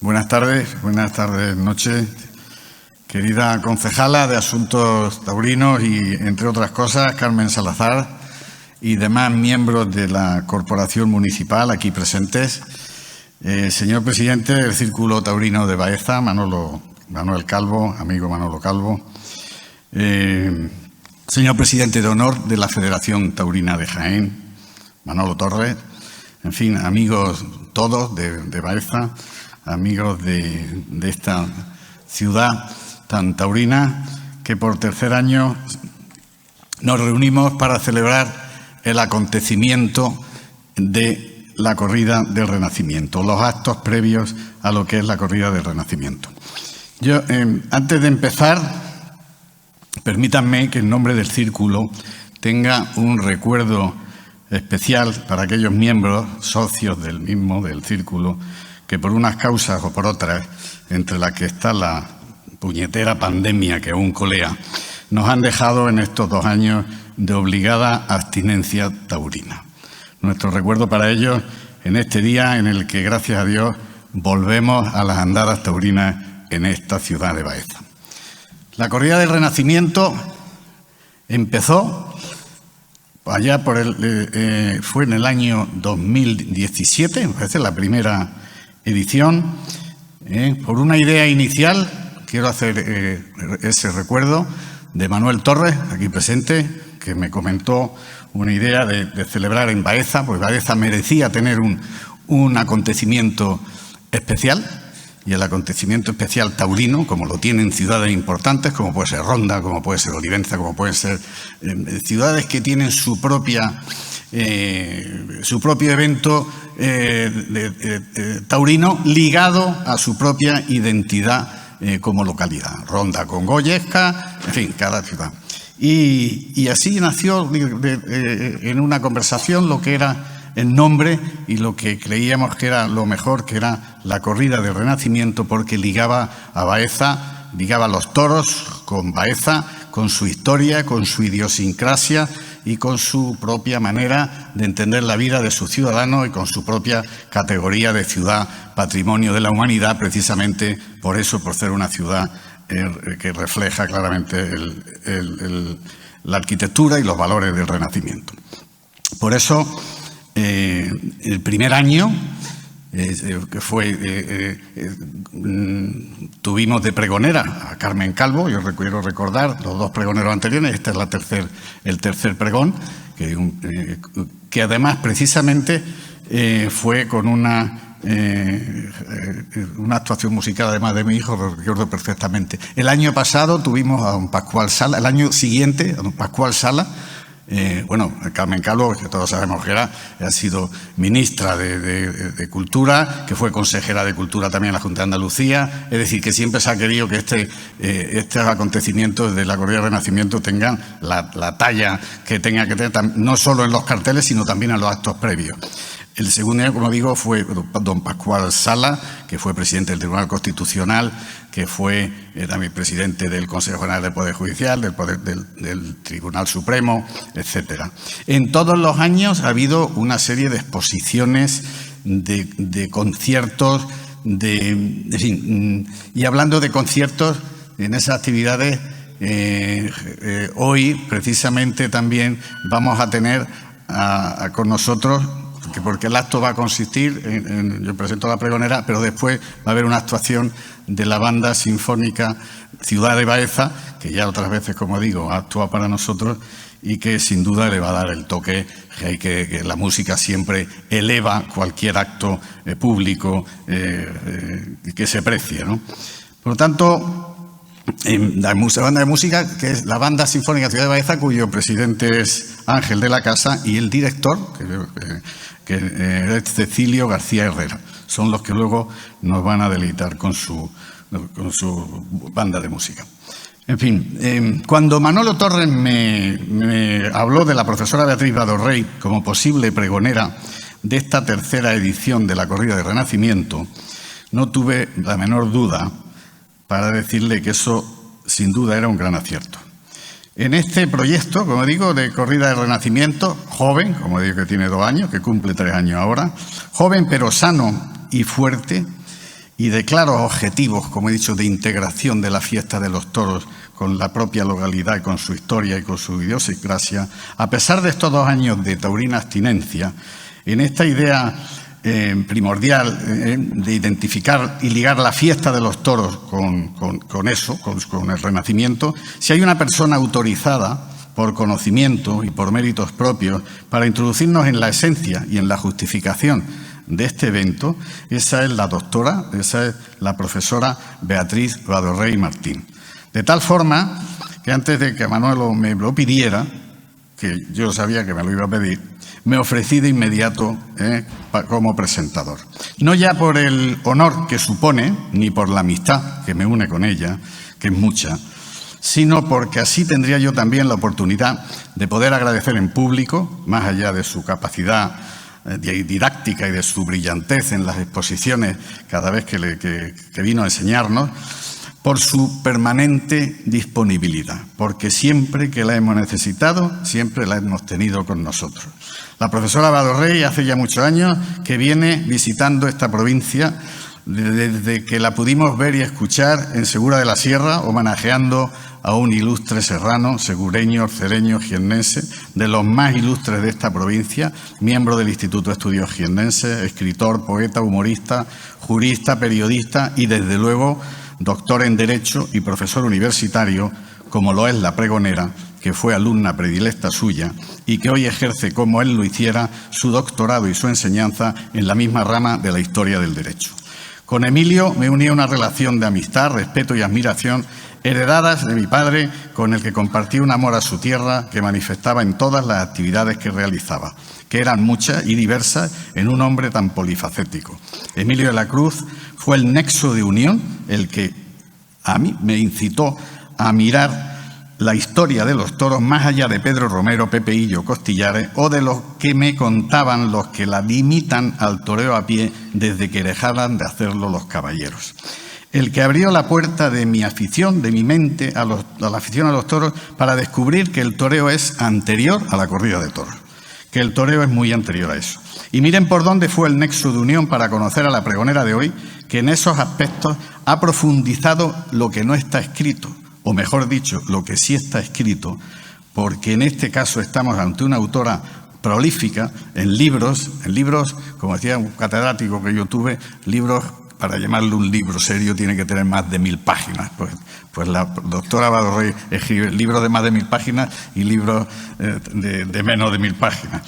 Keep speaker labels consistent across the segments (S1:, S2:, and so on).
S1: Buenas tardes, noches. Querida concejala de Asuntos Taurinos y, entre otras cosas, Carmen Salazar y demás miembros de la Corporación Municipal aquí presentes. Señor presidente del Círculo Taurino de Baeza, Manuel Calvo, amigo Manolo Calvo. Señor presidente de honor de la Federación Taurina de Jaén, Manolo Torres. En fin, amigos todos de Baeza, amigos de esta ciudad tan taurina, que por tercer año nos reunimos para celebrar el acontecimiento de la corrida del Renacimiento, los actos previos a lo que es la corrida del Renacimiento. Yo, antes de empezar, permítanme que en nombre del Círculo tenga un recuerdo especial para aquellos miembros, socios del Círculo, que por unas causas o por otras, entre las que está la puñetera pandemia que aún colea, nos han dejado en estos 2 años de obligada abstinencia taurina. Nuestro recuerdo para ellos en este día en el que, gracias a Dios, volvemos a las andadas taurinas en esta ciudad de Baeza. La corrida del Renacimiento empezó allá fue en el año 2017, me parece la primera edición, por una idea inicial. Quiero hacer ese recuerdo de Manuel Torres, aquí presente, que me comentó una idea de celebrar en Baeza, porque Baeza merecía tener un acontecimiento especial, y el acontecimiento especial taurino, como lo tienen ciudades importantes, como puede ser Ronda, como puede ser Olivenza, como pueden ser ciudades que tienen su propio evento taurino ligado a su propia identidad como localidad. Ronda con Goyesca, en fin, cada ciudad. Y así nació en una conversación lo que era el nombre y lo que creíamos que era lo mejor, que era la corrida del Renacimiento, porque ligaba a Baeza, ligaba a los toros con Baeza, con su historia, con su idiosincrasia y con su propia manera de entender la vida de sus ciudadanos y con su propia categoría de ciudad patrimonio de la humanidad, precisamente por eso, por ser una ciudad que refleja claramente la arquitectura y los valores del Renacimiento. Por eso, el primer año que fue tuvimos de pregonera a Carmen Calvo. Yo quiero recordar los 2 pregoneros anteriores. Este es el tercer pregón, que además precisamente fue con una actuación musical, además de mi hijo, lo recuerdo perfectamente. El año pasado tuvimos a don Pascual Sala, el año siguiente a don Pascual Sala. Carmen Calvo, que todos sabemos que ha sido ministra de Cultura, que fue consejera de Cultura también en la Junta de Andalucía. Es decir, que siempre se ha querido que estos acontecimientos de la corrida del Renacimiento tengan la talla que tenga que tener, no solo en los carteles, sino también en los actos previos. El segundo año, como digo, fue don Pascual Sala, que fue presidente del Tribunal Constitucional, que fue también presidente del Consejo General del Poder Judicial, del Tribunal Supremo, etcétera. En todos los años ha habido una serie de exposiciones, de conciertos, en fin, y hablando de conciertos, en esas actividades, hoy precisamente también vamos a tener con nosotros, porque el acto va a consistir yo presento la pregonera, pero después va a haber una actuación de la Banda Sinfónica Ciudad de Baeza, que ya otras veces, como digo, ha actuado para nosotros y que sin duda le va a dar el toque que la música siempre eleva cualquier acto público que se precie, ¿no? Por lo tanto, la banda de música, que es la Banda Sinfónica Ciudad de Baeza, cuyo presidente es Ángel de la Casa, y el director, que es Cecilio García Herrera. Son los que luego nos van a deleitar con su banda de música. En fin, cuando Manolo Torres me habló de la profesora Beatriz Badorrey como posible pregonera de esta tercera edición de la corrida de Renacimiento, no tuve la menor duda para decirle que eso sin duda era un gran acierto. En este proyecto, como digo, de corrida de Renacimiento, joven, como digo que tiene 2 años, que cumple 3 años ahora, joven pero sano y fuerte, y de claros objetivos, como he dicho, de integración de la fiesta de los toros con la propia localidad, con su historia y con su idiosincrasia, a pesar de estos 2 años de taurina abstinencia, en esta idea primordial de identificar y ligar la fiesta de los toros con eso, con el Renacimiento, si hay una persona autorizada por conocimiento y por méritos propios para introducirnos en la esencia y en la justificación de este evento, esa es la profesora Beatriz Vadorrey Martín. De tal forma que antes de que Manolo me lo pidiera, que yo sabía que me lo iba a pedir, me ofrecí de inmediato como presentador. No ya por el honor que supone, ni por la amistad que me une con ella, que es mucha, sino porque así tendría yo también la oportunidad de poder agradecer en público, más allá de su capacidad didáctica y de su brillantez en las exposiciones cada vez que vino a enseñarnos, por su permanente disponibilidad, porque siempre que la hemos necesitado, siempre la hemos tenido con nosotros. La profesora Vadorrey hace ya muchos años que viene visitando esta provincia, desde que la pudimos ver y escuchar en Segura de la Sierra, homenajeando a un ilustre serrano, segureño, cereño, jiennense, de los más ilustres de esta provincia, miembro del Instituto de Estudios Jiennenses, escritor, poeta, humorista, jurista, periodista y, desde luego, doctor en Derecho y profesor universitario, como lo es la pregonera, que fue alumna predilecta suya y que hoy ejerce, como él lo hiciera, su doctorado y su enseñanza en la misma rama de la historia del derecho. Con Emilio me unía una relación de amistad, respeto y admiración heredadas de mi padre, con el que compartí un amor a su tierra que manifestaba en todas las actividades que realizaba, que eran muchas y diversas en un hombre tan polifacético. Emilio de la Cruz fue el nexo de unión, el que a mí me incitó a mirar la historia de los toros más allá de Pedro Romero, Pepe Hillo, Costillares o de los que me contaban los que la limitan al toreo a pie desde que dejaban de hacerlo los caballeros. El que abrió la puerta de mi afición, de mi mente, a la afición a los toros, para descubrir que el toreo es anterior a la corrida de toros, que el toreo es muy anterior a eso. Y miren por dónde fue el nexo de unión para conocer a la pregonera de hoy, que en esos aspectos ha profundizado lo que no está escrito, o mejor dicho, lo que sí está escrito, porque en este caso estamos ante una autora prolífica en libros, como decía un catedrático que yo tuve, libros. Para llamarlo un libro serio tiene que tener más de 1000 páginas. Pues la doctora Vadorrey escribe libros de más de 1000 páginas y libros de menos de 1000 páginas.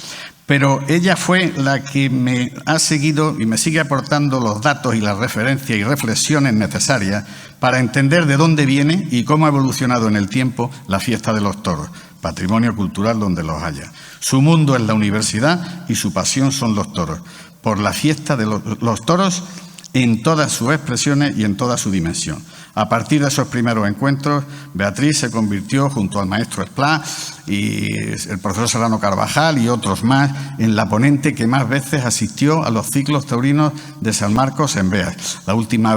S1: Pero ella fue la que me ha seguido y me sigue aportando los datos y las referencias y reflexiones necesarias para entender de dónde viene y cómo ha evolucionado en el tiempo la fiesta de los toros, patrimonio cultural donde los haya. Su mundo es la universidad y su pasión son los toros. Por la fiesta de los toros en todas sus expresiones y en toda su dimensión. A partir de esos primeros encuentros, Beatriz se convirtió, junto al maestro Esplá y el profesor Serrano Carvajal y otros más, en la ponente que más veces asistió a los ciclos taurinos de San Marcos en Beas. La última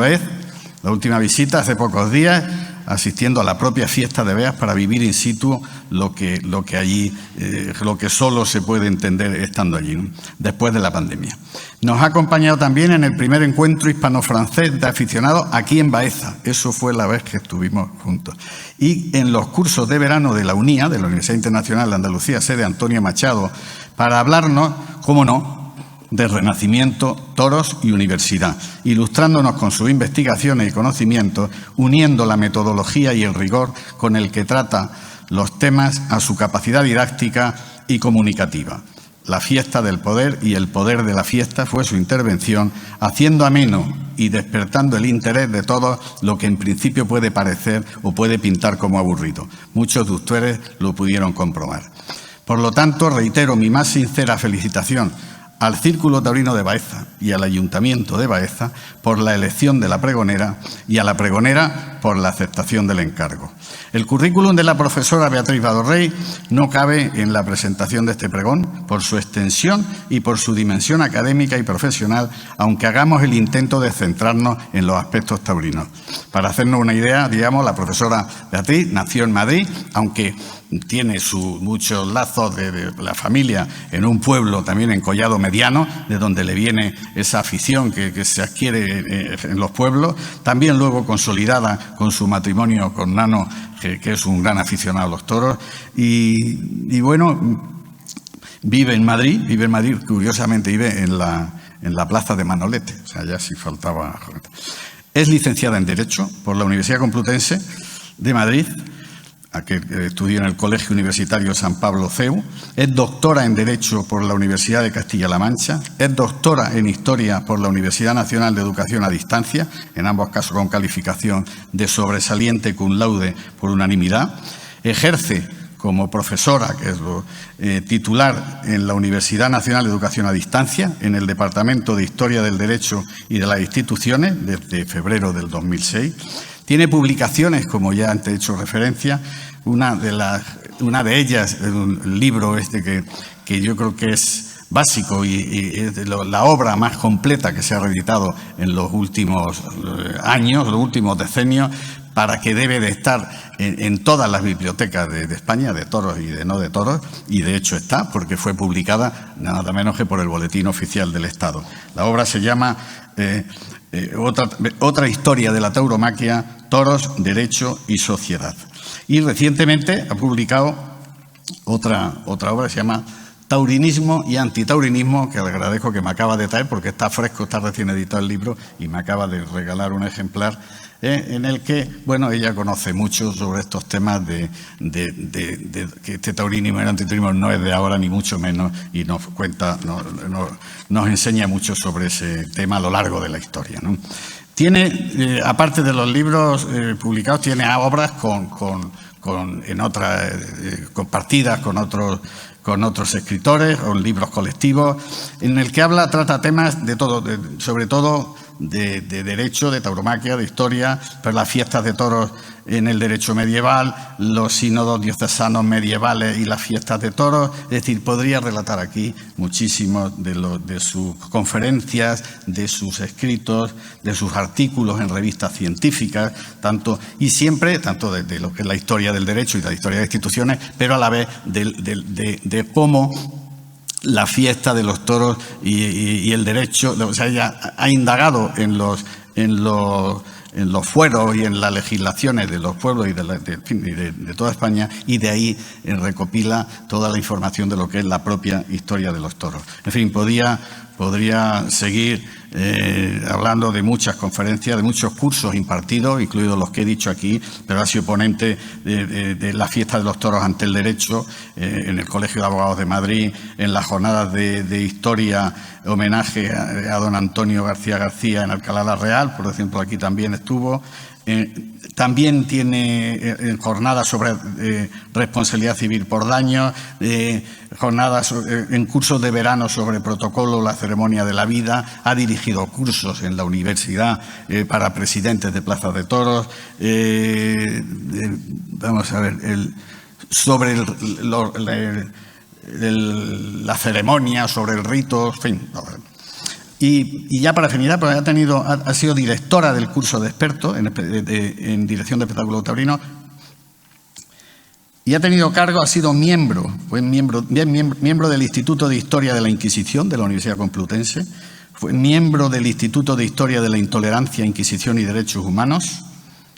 S1: visita hace pocos días, asistiendo a la propia fiesta de Beas para vivir in situ lo que solo se puede entender estando allí, ¿no? Después de la pandemia. Nos ha acompañado también en el primer encuentro hispano-francés de aficionados aquí en Baeza. Eso fue la vez que estuvimos juntos. Y en los cursos de verano de la UNIA, de la Universidad Internacional de Andalucía, sede Antonio Machado, para hablarnos, cómo no, de Renacimiento, toros y universidad, ilustrándonos con sus investigaciones y conocimientos, uniendo la metodología y el rigor con el que trata los temas a su capacidad didáctica y comunicativa. La fiesta del poder y el poder de la fiesta fue su intervención, haciendo ameno y despertando el interés de todos lo que en principio puede parecer o puede pintar como aburrido. Muchos de ustedes lo pudieron comprobar. Por lo tanto, reitero mi más sincera felicitación al Círculo Taurino de Baeza y al Ayuntamiento de Baeza por la elección de la pregonera y a la pregonera por la aceptación del encargo. El currículum de la profesora Beatriz Vadorrey no cabe en la presentación de este pregón por su extensión y por su dimensión académica y profesional, aunque hagamos el intento de centrarnos en los aspectos taurinos. Para hacernos una idea, digamos, la profesora Beatriz nació en Madrid, aunque tiene muchos lazos de la familia en un pueblo también en Collado Mediano, de donde le viene esa afición que se adquiere en los pueblos, también luego consolidada con su matrimonio con Nano, que es un gran aficionado a los toros, y bueno, vive en Madrid, curiosamente vive en la plaza de Manolete, o sea, ya si faltaba. Es licenciada en Derecho por la Universidad Complutense de Madrid, a que estudió en el Colegio Universitario San Pablo CEU, es doctora en Derecho por la Universidad de Castilla-La Mancha, es doctora en Historia por la Universidad Nacional de Educación a Distancia, en ambos casos con calificación de sobresaliente cum laude por unanimidad, ejerce como profesora, que es titular en la Universidad Nacional de Educación a Distancia, en el Departamento de Historia del Derecho y de las Instituciones, desde febrero del 2006. Tiene publicaciones, como ya antes he hecho referencia, una de ellas, un libro que yo creo que es básico y es la obra más completa que se ha reeditado en los últimos años, los últimos decenios, para que debe de estar en todas las bibliotecas de España, de toros y de no de toros, y de hecho está, porque fue publicada nada menos que por el Boletín Oficial del Estado. La obra se llama Otra historia de la tauromaquia, toros, derecho y sociedad. Y recientemente ha publicado otra obra que se llama Taurinismo y antitaurinismo, que le agradezco que me acaba de traer porque está fresco, está recién editado el libro y me acaba de regalar un ejemplar en el que, bueno, ella conoce mucho sobre estos temas de que este taurinismo y el antitaurismo no es de ahora ni mucho menos, y nos cuenta, nos enseña mucho sobre ese tema a lo largo de la historia, ¿no? Tiene, aparte de los libros publicados, tiene obras compartidas con otros escritores o libros colectivos, en el que trata temas de todo, sobre todo de derecho, de tauromaquia, de historia, pero las fiestas de toros en el derecho medieval, los sínodos diocesanos medievales y las fiestas de toros. Es decir, podría relatar aquí muchísimo de sus conferencias, de sus escritos, de sus artículos en revistas científicas, tanto de lo que es la historia del derecho y la historia de instituciones, pero a la vez de cómo la fiesta de los toros y el derecho, o sea, ella ha indagado en los fueros y en las legislaciones de los pueblos y de toda España, y de ahí recopila toda la información de lo que es la propia historia de los toros. En fin, podría seguir hablando de muchas conferencias, de muchos cursos impartidos, incluidos los que he dicho aquí, pero ha sido ponente de la fiesta de los toros ante el derecho en el Colegio de Abogados de Madrid, en las jornadas de historia, homenaje a don Antonio García García en Alcalá la Real, por ejemplo, aquí también estuvo. También tiene jornadas sobre responsabilidad civil por daños, jornadas en cursos de verano sobre protocolo, la ceremonia de la vida, ha dirigido cursos en la universidad para presidentes de plazas de toros, vamos a ver, sobre la ceremonia, sobre el rito, en fin. Y ya para finalizar, pues ha sido directora del curso de expertos en dirección de espectáculo taurino, y ha tenido cargo, ha sido miembro del Instituto de Historia de la Inquisición de la Universidad Complutense, fue miembro del Instituto de Historia de la Intolerancia, Inquisición y Derechos Humanos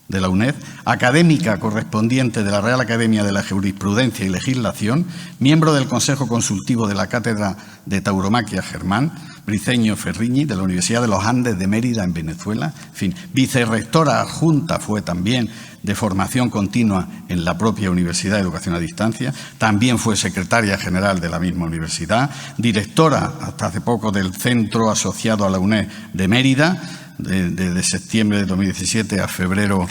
S1: de la UNED, académica correspondiente de la Real Academia de la Jurisprudencia y Legislación, miembro del Consejo Consultivo de la Cátedra de Tauromaquia Germán Briceño Ferriñi de la Universidad de los Andes de Mérida en Venezuela, en fin, vicerrectora adjunta fue también de formación continua en la propia Universidad de Educación a Distancia, también fue secretaria general de la misma universidad, directora hasta hace poco del Centro Asociado a la UNED de Mérida, desde septiembre de 2017 a febrero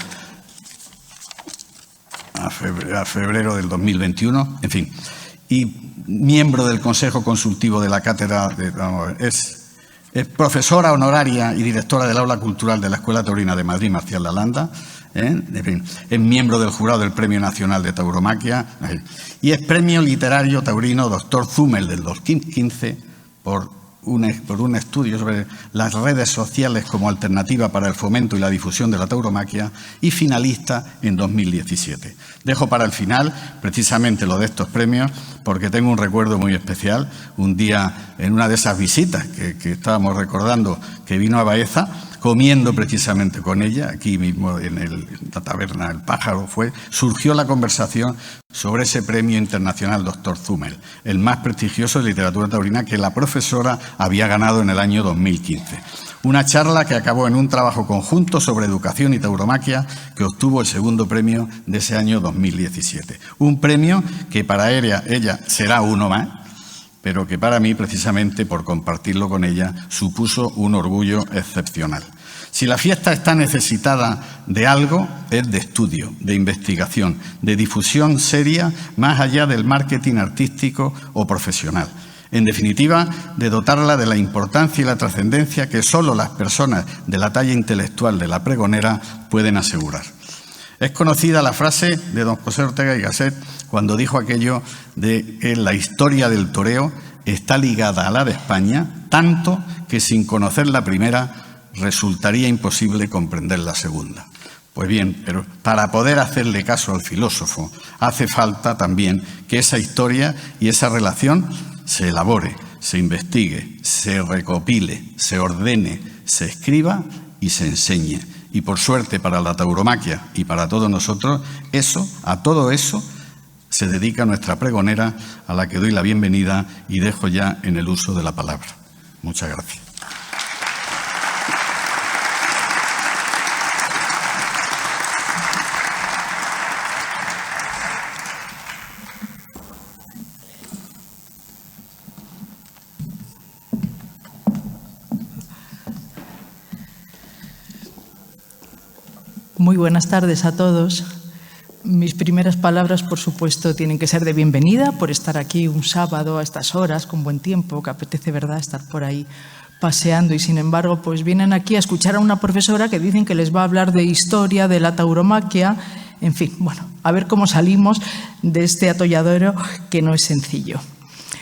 S1: del 2021, en fin, y miembro del Consejo Consultivo de la Cátedra, es profesora honoraria y directora del Aula Cultural de la Escuela Taurina de Madrid, Marcial Lalanda, en fin, es miembro del jurado del Premio Nacional de Tauromaquia y es Premio Literario Taurino Doctor Zumel del 2015 por un estudio sobre las redes sociales como alternativa para el fomento y la difusión de la tauromaquia, y finalista en 2017. Dejo para el final precisamente lo de estos premios porque tengo un recuerdo muy especial. Un día, en una de esas visitas que estábamos recordando, que vino a Baeza, comiendo precisamente con ella, aquí mismo en la taberna El Pájaro surgió la conversación sobre ese premio internacional Dr. Zumel, el más prestigioso de literatura taurina que la profesora había ganado en el año 2015. Una charla que acabó en un trabajo conjunto sobre educación y tauromaquia que obtuvo el segundo premio de ese año 2017. Un premio que para ella será uno más, pero que para mí, precisamente por compartirlo con ella, supuso un orgullo excepcional. Si la fiesta está necesitada de algo, es de estudio, de investigación, de difusión seria, más allá del marketing artístico o profesional. En definitiva, de dotarla de la importancia y la trascendencia que solo las personas de la talla intelectual de la pregonera pueden asegurar. Es conocida la frase de don José Ortega y Gasset cuando dijo aquello de que la historia del toreo está ligada a la de España, tanto que sin conocer la primera resultaría imposible comprender la segunda. Pues bien, pero para poder hacerle caso al filósofo hace falta también que esa historia y esa relación se elabore, se investigue, se recopile, se ordene, se escriba y se enseñe. Y por suerte para la tauromaquia y para todos nosotros, a todo eso se dedica nuestra pregonera, a la que doy la bienvenida y dejo ya en el uso de la palabra. Muchas gracias.
S2: Muy buenas tardes a todos. Mis primeras palabras, por supuesto, tienen que ser de bienvenida por estar aquí un sábado a estas horas, con buen tiempo, que apetece, ¿verdad?, estar por ahí paseando. Y, sin embargo, pues vienen aquí a escuchar a una profesora que dicen que les va a hablar de historia, de la tauromaquia. En fin, bueno, a ver cómo salimos de este atolladero que no es sencillo.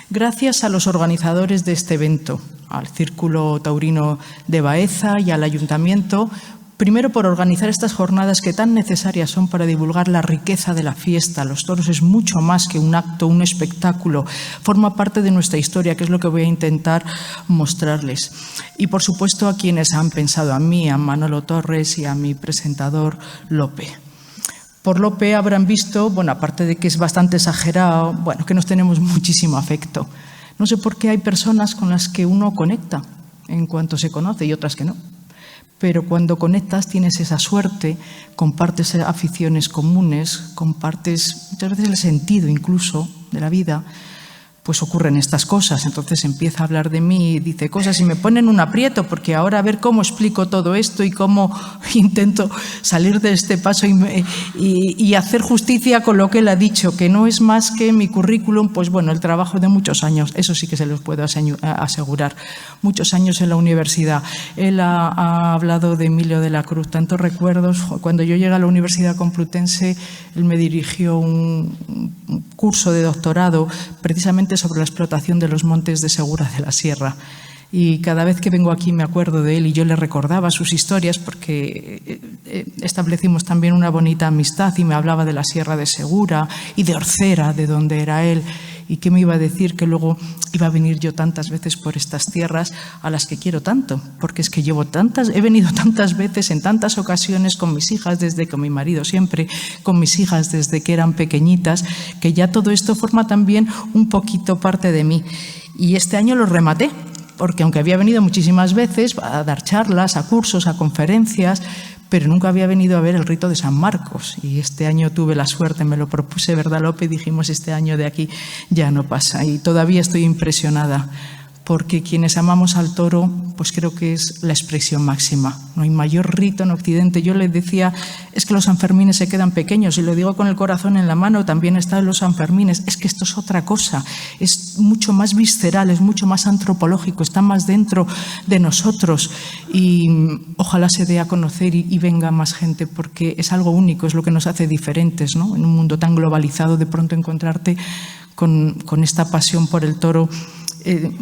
S2: Gracias a los organizadores de este evento, al Círculo Taurino de Baeza y al Ayuntamiento, primero por organizar estas jornadas que tan necesarias son para divulgar la riqueza de la fiesta. Los toros es mucho más que un acto, un espectáculo. Forma parte de nuestra historia, que es lo que voy a intentar mostrarles. Y, por supuesto, a quienes han pensado, a mí, a Manolo Torres y a mi presentador Lope. Por Lope habrán visto, bueno, aparte de que es bastante exagerado, bueno, que nos tenemos muchísimo afecto. No sé por qué hay personas con las que uno conecta en cuanto se conoce y otras que no. Pero cuando conectas tienes esa suerte, compartes aficiones comunes, compartes muchas veces el sentido incluso de la vida, pues ocurren estas cosas. Entonces empieza a hablar de mí, dice cosas y me ponen un aprieto, porque ahora a ver cómo explico todo esto y cómo intento salir de este paso y hacer justicia con lo que él ha dicho, que no es más que mi currículum, pues bueno, el trabajo de muchos años, eso sí que se los puedo asegurar, muchos años en la universidad. Él ha hablado de Emilio de la Cruz, tantos recuerdos. Cuando yo llegué a la Universidad Complutense, él me dirigió un curso de doctorado precisamente sobre la explotación de los montes de Segura de la Sierra. Y cada vez que vengo aquí me acuerdo de él y yo le recordaba sus historias porque establecimos también una bonita amistad y me hablaba de la Sierra de Segura y de Orcera, de donde era él. ¿Y qué me iba a decir? Que luego iba a venir yo tantas veces por estas tierras a las que quiero tanto, porque es que he venido tantas veces, en tantas ocasiones, con mis hijas, con mi marido siempre, con mis hijas desde que eran pequeñitas, que ya todo esto forma también un poquito parte de mí. Y este año lo rematé, porque aunque había venido muchísimas veces a dar charlas, a cursos, a conferencias, pero nunca había venido a ver el rito de San Marcos. Y este año tuve la suerte, me lo propuse, ¿verdad, Lope? Y dijimos, este año de aquí ya no pasa. Y todavía estoy impresionada, porque quienes amamos al toro, pues creo que es la expresión máxima. No hay mayor rito en Occidente. Yo les decía, es que los Sanfermines se quedan pequeños, y lo digo con el corazón en la mano, también están los Sanfermines. Es que esto es otra cosa, es mucho más visceral, es mucho más antropológico, está más dentro de nosotros. Y ojalá se dé a conocer y venga más gente, porque es algo único, es lo que nos hace diferentes, ¿no? En un mundo tan globalizado, de pronto encontrarte con esta pasión por el toro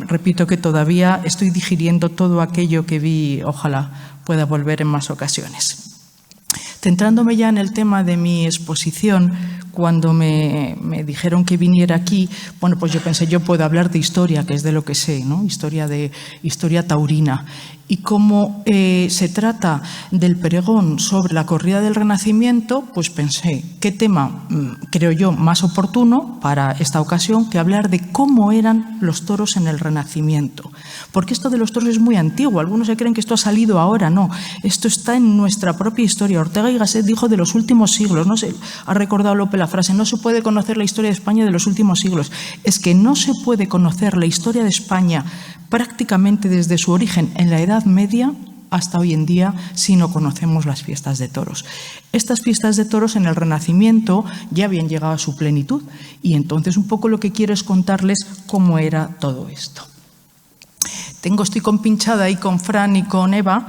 S2: repito que todavía estoy digiriendo todo aquello que vi, ojalá pueda volver en más ocasiones. Centrándome ya en el tema de mi exposición, cuando me dijeron que viniera aquí, bueno, pues yo pensé, yo puedo hablar de historia, que es de lo que sé, ¿no? Historia taurina. Y como se trata del pregón sobre la corrida del Renacimiento, pues pensé, ¿qué tema creo yo más oportuno para esta ocasión que hablar de cómo eran los toros en el Renacimiento? Porque esto de los toros es muy antiguo. Algunos se creen que esto ha salido ahora. No, esto está en nuestra propia historia. Ortega y Gasset dijo de los últimos siglos. No sé, ha recordado Lope la frase, no se puede conocer la historia de España de los últimos siglos. Es que no se puede conocer la historia de España prácticamente desde su origen en la Edad Media hasta hoy en día si no conocemos las fiestas de toros. Estas fiestas de toros en el Renacimiento ya habían llegado a su plenitud y entonces un poco lo que quiero es contarles cómo era todo esto. Estoy compinchada ahí con Fran y con Eva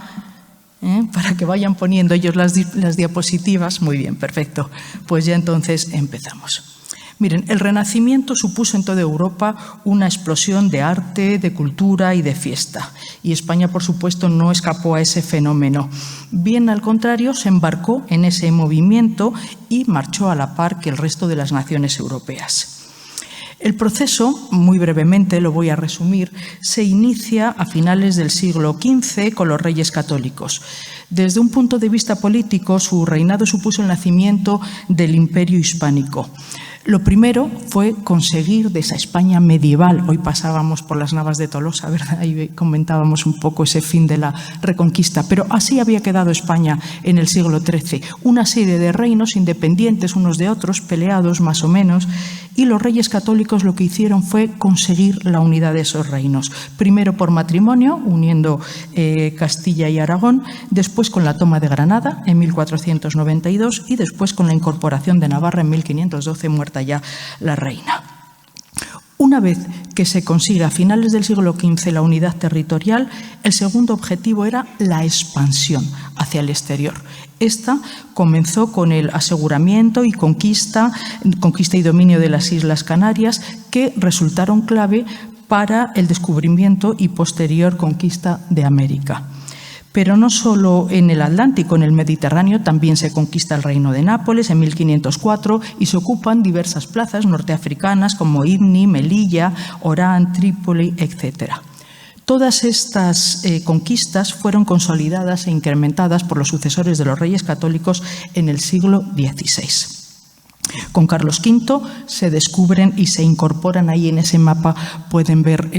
S2: para que vayan poniendo ellos las diapositivas. Muy bien, perfecto. Pues ya entonces empezamos. Miren, el Renacimiento supuso en toda Europa una explosión de arte, de cultura y de fiesta. Y España, por supuesto, no escapó a ese fenómeno. Bien al contrario, se embarcó en ese movimiento y marchó a la par que el resto de las naciones europeas. El proceso, muy brevemente lo voy a resumir, se inicia a finales del siglo XV con los reyes católicos. Desde un punto de vista político, su reinado supuso el nacimiento del Imperio Hispánico. Lo primero fue conseguir de esa España medieval, hoy pasábamos por las Navas de Tolosa, ¿verdad? Y comentábamos un poco ese fin de la Reconquista, pero así había quedado España en el siglo XIII, una serie de reinos independientes unos de otros, peleados más o menos, y los reyes católicos lo que hicieron fue conseguir la unidad de esos reinos, primero por matrimonio, uniendo Castilla y Aragón, después con la toma de Granada en 1492 y después con la incorporación de Navarra en 1512, muerta ya la reina. Una vez que se consigue a finales del siglo XV la unidad territorial, el segundo objetivo era la expansión hacia el exterior. Esta comenzó con el aseguramiento y conquista y dominio de las Islas Canarias, que resultaron clave para el descubrimiento y posterior conquista de América. Pero no solo en el Atlántico, en el Mediterráneo también se conquista el Reino de Nápoles en 1504 y se ocupan diversas plazas norteafricanas como Ibni, Melilla, Orán, Trípoli, etc. Todas estas conquistas fueron consolidadas e incrementadas por los sucesores de los reyes católicos en el siglo XVI. Con Carlos V se descubren y se incorporan ahí en ese mapa, pueden ver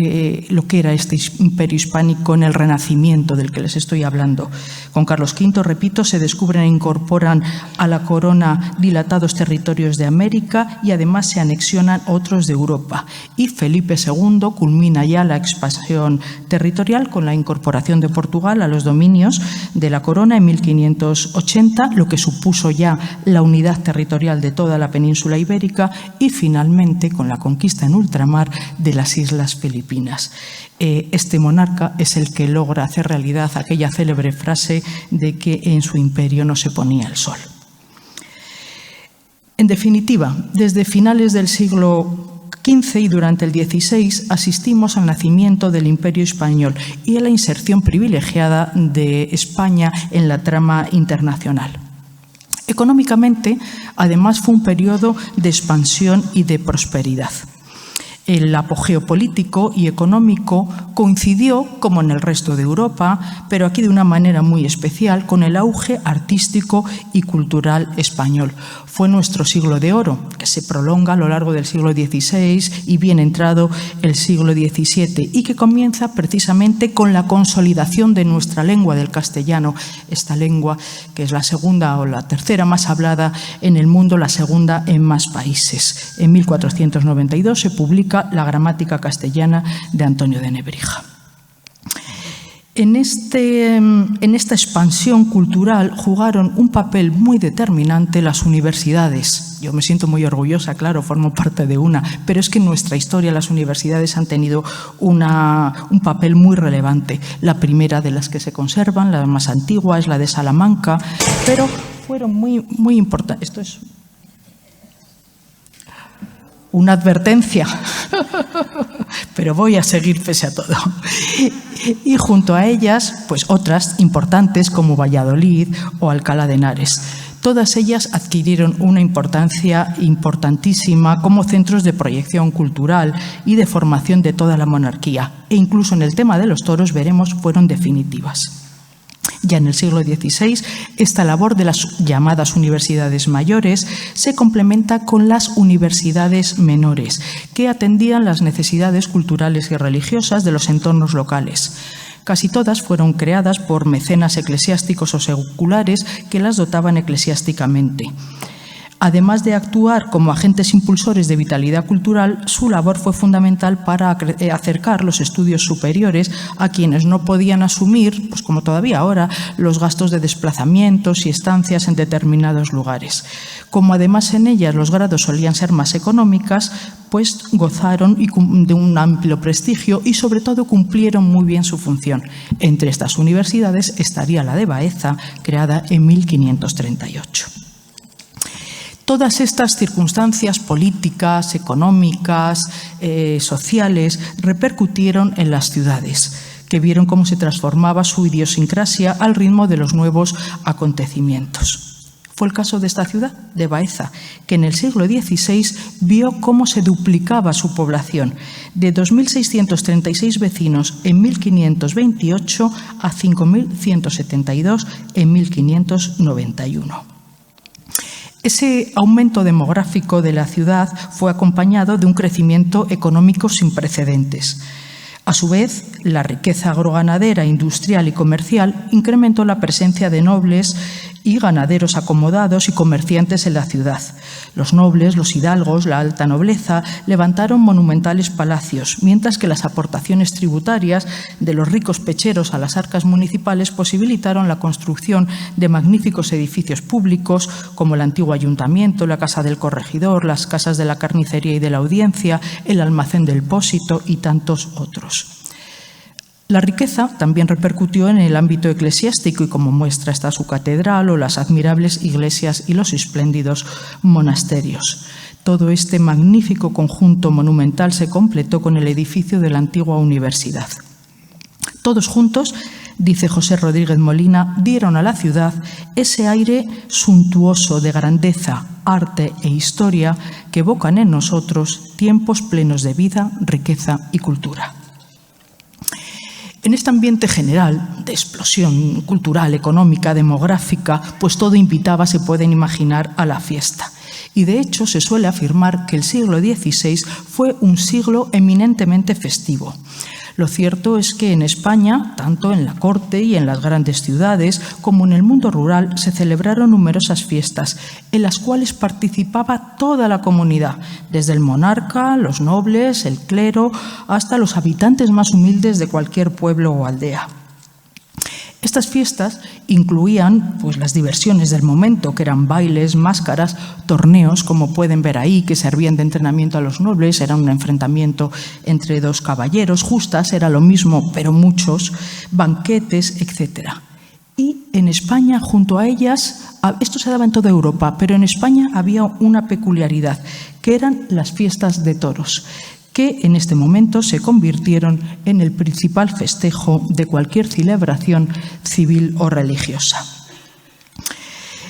S2: lo que era este imperio hispánico en el Renacimiento del que les estoy hablando. Con Carlos V, repito, se descubren e incorporan a la corona dilatados territorios de América y además se anexionan otros de Europa. Y Felipe II culmina ya la expansión territorial con la incorporación de Portugal a los dominios de la corona en 1580, lo que supuso ya la unidad territorial de toda la península ibérica y finalmente con la conquista en ultramar de las Islas Filipinas. Este monarca es el que logra hacer realidad aquella célebre frase de que en su imperio no se ponía el sol. En definitiva, desde finales del siglo XV y durante el XVI asistimos al nacimiento del Imperio Español y a la inserción privilegiada de España en la trama internacional. Económicamente, además, fue un periodo de expansión y de prosperidad. El apogeo político y económico coincidió, como en el resto de Europa, pero aquí de una manera muy especial, con el auge artístico y cultural español. Fue nuestro siglo de oro, que se prolonga a lo largo del siglo XVI y bien entrado el siglo XVII, y que comienza precisamente con la consolidación de nuestra lengua, del castellano, esta lengua que es la segunda o la tercera más hablada en el mundo, la segunda en más países. En 1492 se publica la Gramática Castellana de Antonio de Nebrija. En esta expansión cultural jugaron un papel muy determinante las universidades. Yo me siento muy orgullosa, claro, formo parte de una, pero es que en nuestra historia las universidades han tenido un papel muy relevante. La primera de las que se conservan, la más antigua, es la de Salamanca, pero fueron muy importantes. Esto es una advertencia. pero voy a seguir pese a todo. Y junto a ellas, pues otras importantes como Valladolid o Alcalá de Henares. Todas ellas adquirieron una importancia importantísima como centros de proyección cultural y de formación de toda la monarquía, e incluso en el tema de los toros, veremos, fueron definitivas. Ya en el siglo XVI, esta labor de las llamadas universidades mayores se complementa con las universidades menores, que atendían las necesidades culturales y religiosas de los entornos locales. Casi todas fueron creadas por mecenas eclesiásticos o seculares que las dotaban eclesiásticamente. Además de actuar como agentes impulsores de vitalidad cultural, su labor fue fundamental para acercar los estudios superiores a quienes no podían asumir, pues como todavía ahora, los gastos de desplazamientos y estancias en determinados lugares. Como además en ellas los grados solían ser más económicas, pues gozaron de un amplio prestigio y sobre todo cumplieron muy bien su función. Entre estas universidades estaría la de Baeza, creada en 1538. Todas estas circunstancias políticas, económicas, sociales, repercutieron en las ciudades, que vieron cómo se transformaba su idiosincrasia al ritmo de los nuevos acontecimientos. Fue el caso de esta ciudad, de Baeza, que en el siglo XVI vio cómo se duplicaba su población, de 2.636 vecinos en 1528 a 5.172 en 1591. Ese aumento demográfico de la ciudad fue acompañado de un crecimiento económico sin precedentes. A su vez, la riqueza agroganadera, industrial y comercial incrementó la presencia de nobles y ganaderos acomodados y comerciantes en la ciudad. Los nobles, los hidalgos, la alta nobleza levantaron monumentales palacios, mientras que las aportaciones tributarias de los ricos pecheros a las arcas municipales posibilitaron la construcción de magníficos edificios públicos como el antiguo ayuntamiento, la casa del corregidor, las casas de la carnicería y de la audiencia, el almacén del pósito y tantos otros. La riqueza también repercutió en el ámbito eclesiástico y como muestra está su catedral o las admirables iglesias y los espléndidos monasterios. Todo este magnífico conjunto monumental se completó con el edificio de la antigua universidad. Todos juntos, dice José Rodríguez Molina, dieron a la ciudad ese aire suntuoso de grandeza, arte e historia que evocan en nosotros tiempos plenos de vida, riqueza y cultura. En este ambiente general de explosión cultural, económica, demográfica, pues todo invitaba, se pueden imaginar, a la fiesta. Y de hecho se suele afirmar que el siglo XVI fue un siglo eminentemente festivo. Lo cierto es que en España, tanto en la corte y en las grandes ciudades como en el mundo rural, se celebraron numerosas fiestas en las cuales participaba toda la comunidad, desde el monarca, los nobles, el clero, hasta los habitantes más humildes de cualquier pueblo o aldea. Estas fiestas incluían pues, las diversiones del momento, que eran bailes, máscaras, torneos, como pueden ver ahí, que servían de entrenamiento a los nobles, era un enfrentamiento entre dos caballeros, justas, era lo mismo, pero muchos, banquetes, etc. Y en España, junto a ellas, esto se daba en toda Europa, pero en España había una peculiaridad, que eran las fiestas de toros, que en este momento se convirtieron en el principal festejo de cualquier celebración civil o religiosa.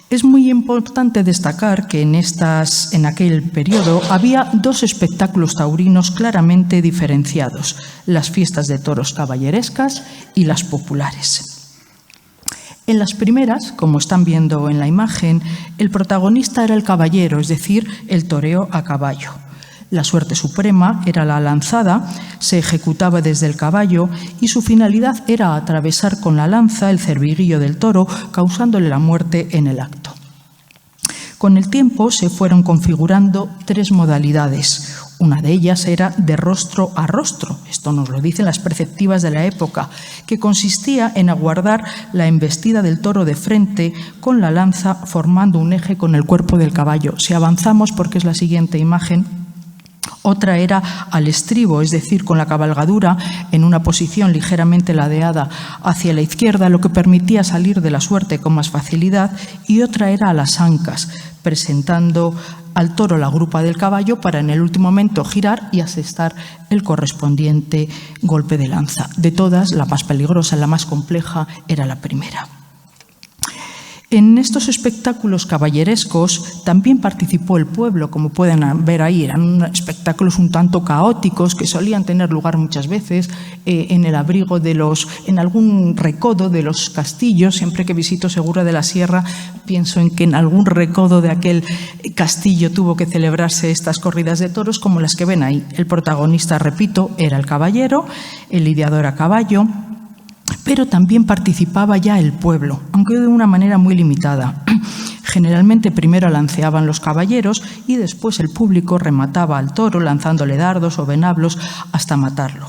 S2: Es muy importante destacar que en aquel periodo había dos espectáculos taurinos claramente diferenciados, las fiestas de toros caballerescas y las populares. En las primeras, como están viendo en la imagen, el protagonista era el caballero, es decir, el toreo a caballo. La suerte suprema era la lanzada, se ejecutaba desde el caballo y su finalidad era atravesar con la lanza el cerviguillo del toro, causándole la muerte en el acto. Con el tiempo se fueron configurando tres modalidades. Una de ellas era de rostro a rostro, esto nos lo dicen las preceptivas de la época, que consistía en aguardar la embestida del toro de frente con la lanza formando un eje con el cuerpo del caballo. Si avanzamos, porque es la siguiente imagen, otra era al estribo, es decir, con la cabalgadura en una posición ligeramente ladeada hacia la izquierda, lo que permitía salir de la suerte con más facilidad, y otra era a las ancas, presentando al toro la grupa del caballo para en el último momento girar y asestar el correspondiente golpe de lanza. De todas, la más peligrosa, la más compleja, era la primera. En estos espectáculos caballerescos también participó el pueblo, como pueden ver ahí. Eran espectáculos un tanto caóticos que solían tener lugar muchas veces en el abrigo en algún recodo de los castillos. Siempre que visito Segura de la Sierra pienso en que en algún recodo de aquel castillo tuvo que celebrarse estas corridas de toros como las que ven ahí. El protagonista, repito, era el caballero, el lidiador a caballo, pero también participaba ya el pueblo, aunque de una manera muy limitada. Generalmente primero lanceaban los caballeros y después el público remataba al toro lanzándole dardos o venablos hasta matarlo.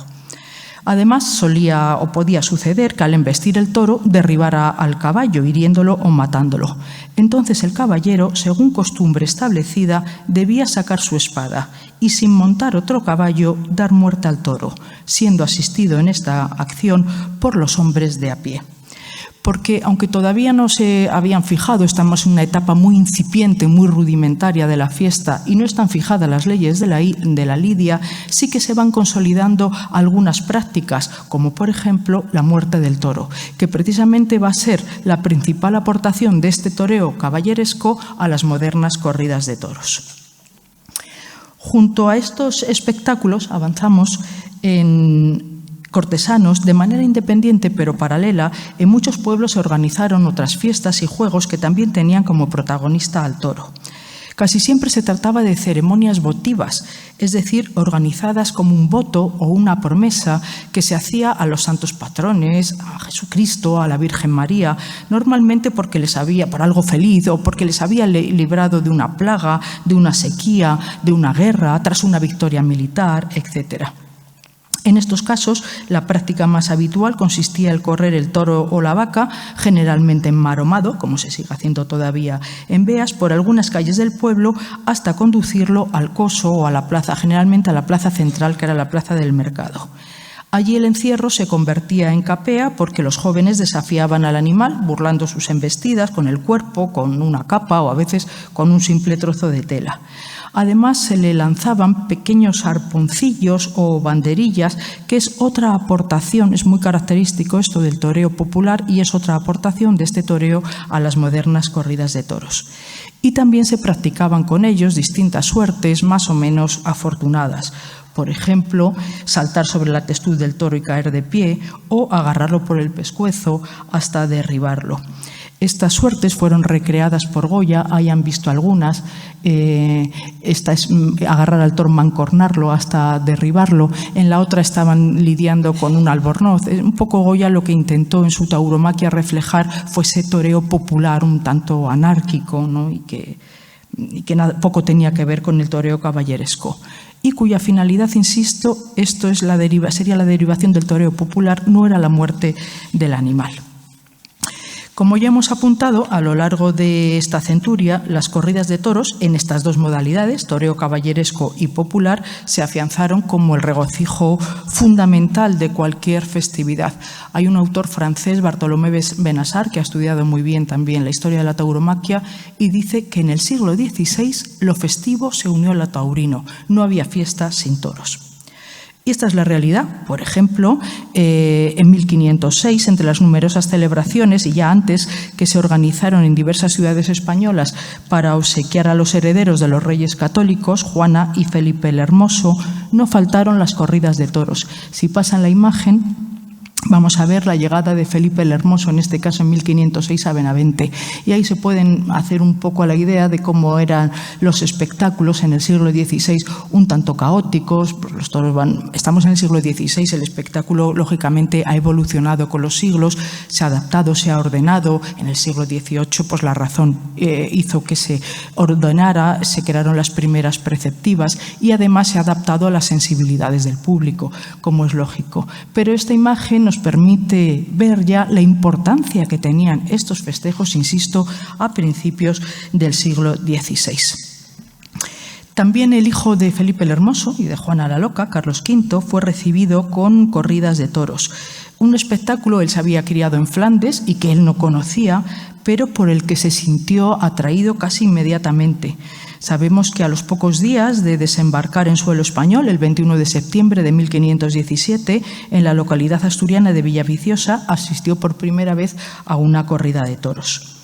S2: Además, solía o podía suceder que al embestir el toro derribara al caballo, hiriéndolo o matándolo. Entonces el caballero, según costumbre establecida, debía sacar su espada y, sin montar otro caballo, dar muerte al toro, siendo asistido en esta acción por los hombres de a pie. Porque, aunque todavía no se habían fijado, estamos en una etapa muy incipiente, muy rudimentaria de la fiesta y no están fijadas las leyes de la lidia, sí que se van consolidando algunas prácticas, como por ejemplo la muerte del toro, que precisamente va a ser la principal aportación de este toreo caballeresco a las modernas corridas de toros. Junto a estos espectáculos avanzamos en cortesanos, de manera independiente pero paralela, en muchos pueblos se organizaron otras fiestas y juegos que también tenían como protagonista al toro. Casi siempre se trataba de ceremonias votivas, es decir, organizadas como un voto o una promesa que se hacía a los santos patrones, a Jesucristo, a la Virgen María, normalmente porque les había, por algo feliz o porque les había librado de una plaga, de una sequía, de una guerra, tras una victoria militar, etcétera. En estos casos, la práctica más habitual consistía en correr el toro o la vaca, generalmente enmaromado, como se sigue haciendo todavía en Beas, por algunas calles del pueblo hasta conducirlo al coso o a la plaza, generalmente a la plaza central, que era la plaza del mercado. Allí el encierro se convertía en capea porque los jóvenes desafiaban al animal, burlando sus embestidas con el cuerpo, con una capa o a veces con un simple trozo de tela. Además, se le lanzaban pequeños arponcillos o banderillas, que es otra aportación, es muy característico esto del toreo popular y es otra aportación de este toreo a las modernas corridas de toros. Y también se practicaban con ellos distintas suertes más o menos afortunadas. Por ejemplo, saltar sobre la testuz del toro y caer de pie o agarrarlo por el pescuezo hasta derribarlo. Estas suertes fueron recreadas por Goya, hayan visto algunas. Esta es agarrar al toro, mancornarlo hasta derribarlo. En la otra estaban lidiando con un albornoz. Un poco Goya lo que intentó en su tauromaquia reflejar fue ese toreo popular un tanto anárquico, ¿no? y que poco tenía que ver con el toreo caballeresco. Y cuya finalidad, insisto, sería la derivación del toreo popular, no era la muerte del animal. Como ya hemos apuntado, a lo largo de esta centuria, las corridas de toros en estas dos modalidades, toreo caballeresco y popular, se afianzaron como el regocijo fundamental de cualquier festividad. Hay un autor francés, Bartolomé Benassar, que ha estudiado muy bien también la historia de la tauromaquia y dice que en el siglo XVI lo festivo se unió a lo taurino, no había fiesta sin toros. Y esta es la realidad. Por ejemplo, en 1506, entre las numerosas celebraciones y ya antes que se organizaron en diversas ciudades españolas para obsequiar a los herederos de los reyes católicos, Juana y Felipe el Hermoso, no faltaron las corridas de toros. Si pasan la imagen, vamos a ver la llegada de Felipe el Hermoso, en este caso en 1506 a Benavente. Y ahí se pueden hacer un poco la idea de cómo eran los espectáculos en el siglo XVI, un tanto caóticos. Los toros estamos en el siglo XVI, el espectáculo lógicamente ha evolucionado con los siglos, se ha adaptado, se ha ordenado. En el siglo XVIII pues la razón hizo que se ordenara, se crearon las primeras preceptivas y además se ha adaptado a las sensibilidades del público, como es lógico. Pero esta imagen nos permite ver ya la importancia que tenían estos festejos, insisto, a principios del siglo XVI. También el hijo de Felipe el Hermoso y de Juana la Loca, Carlos V, fue recibido con corridas de toros. Un espectáculo, él se había criado en Flandes y que él no conocía, pero por el que se sintió atraído casi inmediatamente. Sabemos que a los pocos días de desembarcar en suelo español, el 21 de septiembre de 1517, en la localidad asturiana de Villaviciosa, asistió por primera vez a una corrida de toros.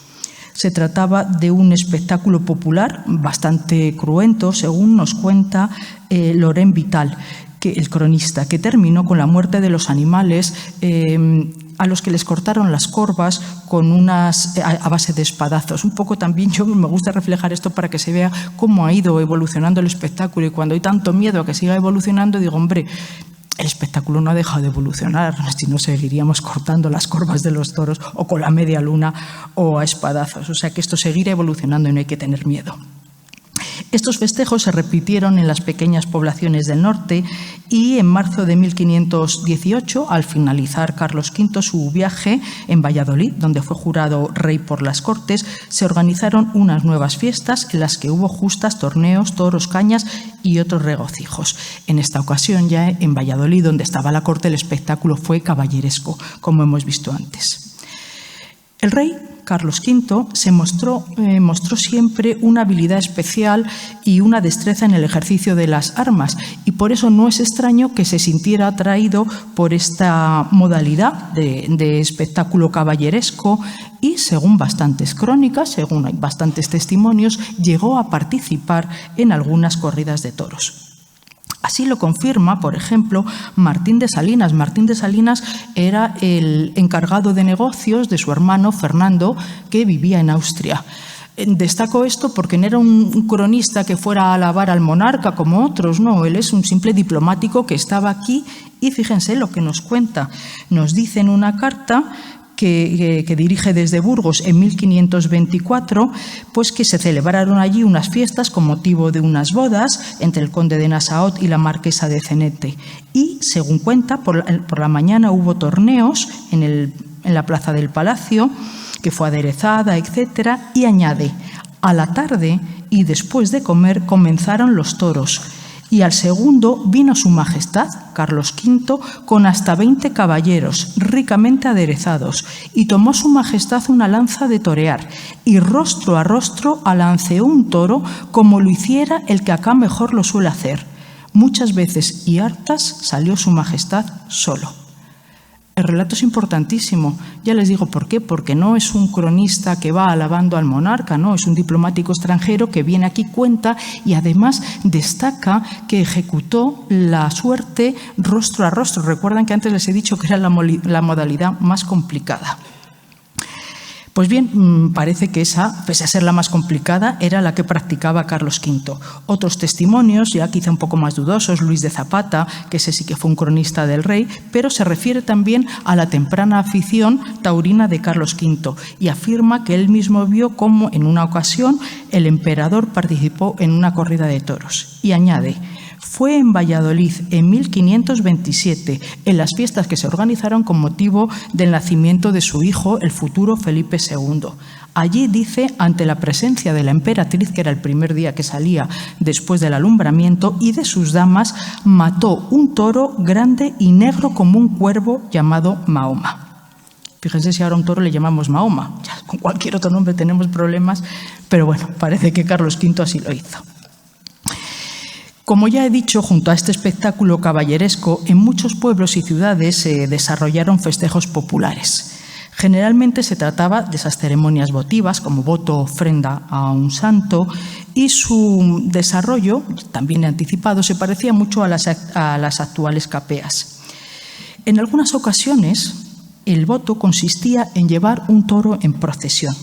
S2: Se trataba de un espectáculo popular bastante cruento, según nos cuenta Laurent Vital, el cronista, que terminó con la muerte de los animales a los que les cortaron las corvas a base de espadazos. Un poco también yo me gusta reflejar esto para que se vea cómo ha ido evolucionando el espectáculo, y cuando hay tanto miedo a que siga evolucionando, digo, hombre, el espectáculo no ha dejado de evolucionar, si no seguiríamos cortando las corvas de los toros o con la media luna o a espadazos. O sea que esto seguirá evolucionando y no hay que tener miedo. Estos festejos se repitieron en las pequeñas poblaciones del norte y en marzo de 1518, al finalizar Carlos V su viaje en Valladolid, donde fue jurado rey por las Cortes, se organizaron unas nuevas fiestas en las que hubo justas, torneos, toros, cañas y otros regocijos. En esta ocasión, ya en Valladolid, donde estaba la corte, el espectáculo fue caballeresco, como hemos visto antes. El rey Carlos V se mostró siempre una habilidad especial y una destreza en el ejercicio de las armas, y por eso no es extraño que se sintiera atraído por esta modalidad de espectáculo caballeresco y, según bastantes crónicas, según hay bastantes testimonios, llegó a participar en algunas corridas de toros. Así lo confirma, por ejemplo, Martín de Salinas. Martín de Salinas era el encargado de negocios de su hermano Fernando, que vivía en Austria. Destaco esto porque no era un cronista que fuera a alabar al monarca como otros, no, él es un simple diplomático que estaba aquí, y fíjense lo que nos cuenta. Nos dice en una carta que dirige desde Burgos en 1524, pues que se celebraron allí unas fiestas con motivo de unas bodas entre el conde de Nassau y la marquesa de Cenete. Y, según cuenta, por la mañana hubo torneos en la plaza del Palacio, que fue aderezada, etcétera, y añade, a la tarde y después de comer comenzaron los toros. Y al segundo vino su majestad, Carlos V, con hasta 20 caballeros ricamente aderezados, y tomó su majestad una lanza de torear, y rostro a rostro alanceó un toro como lo hiciera el que acá mejor lo suele hacer. Muchas veces y hartas salió su majestad solo. El relato es importantísimo. Ya les digo por qué. Porque no es un cronista que va alabando al monarca, no, es un diplomático extranjero que viene aquí, cuenta y además destaca que ejecutó la suerte rostro a rostro. Recuerdan que antes les he dicho que era la modalidad más complicada. Pues bien, parece que esa, pese a ser la más complicada, era la que practicaba Carlos V. Otros testimonios, ya quizá un poco más dudosos, Luis de Zapata, que ese sí que fue un cronista del rey, pero se refiere también a la temprana afición taurina de Carlos V y afirma que él mismo vio cómo en una ocasión el emperador participó en una corrida de toros. Y añade, fue en Valladolid en 1527, en las fiestas que se organizaron con motivo del nacimiento de su hijo, el futuro Felipe II. Allí, dice, ante la presencia de la emperatriz, que era el primer día que salía después del alumbramiento, y de sus damas, mató un toro grande y negro como un cuervo llamado Mahoma. Fíjense si ahora a un toro le llamamos Mahoma. Ya con cualquier otro nombre tenemos problemas, pero bueno, parece que Carlos V así lo hizo. Como ya he dicho, junto a este espectáculo caballeresco, en muchos pueblos y ciudades se desarrollaron festejos populares. Generalmente se trataba de esas ceremonias votivas, como voto o ofrenda a un santo, y su desarrollo, también anticipado, se parecía mucho a las actuales capeas. En algunas ocasiones, el voto consistía en llevar un toro en procesión.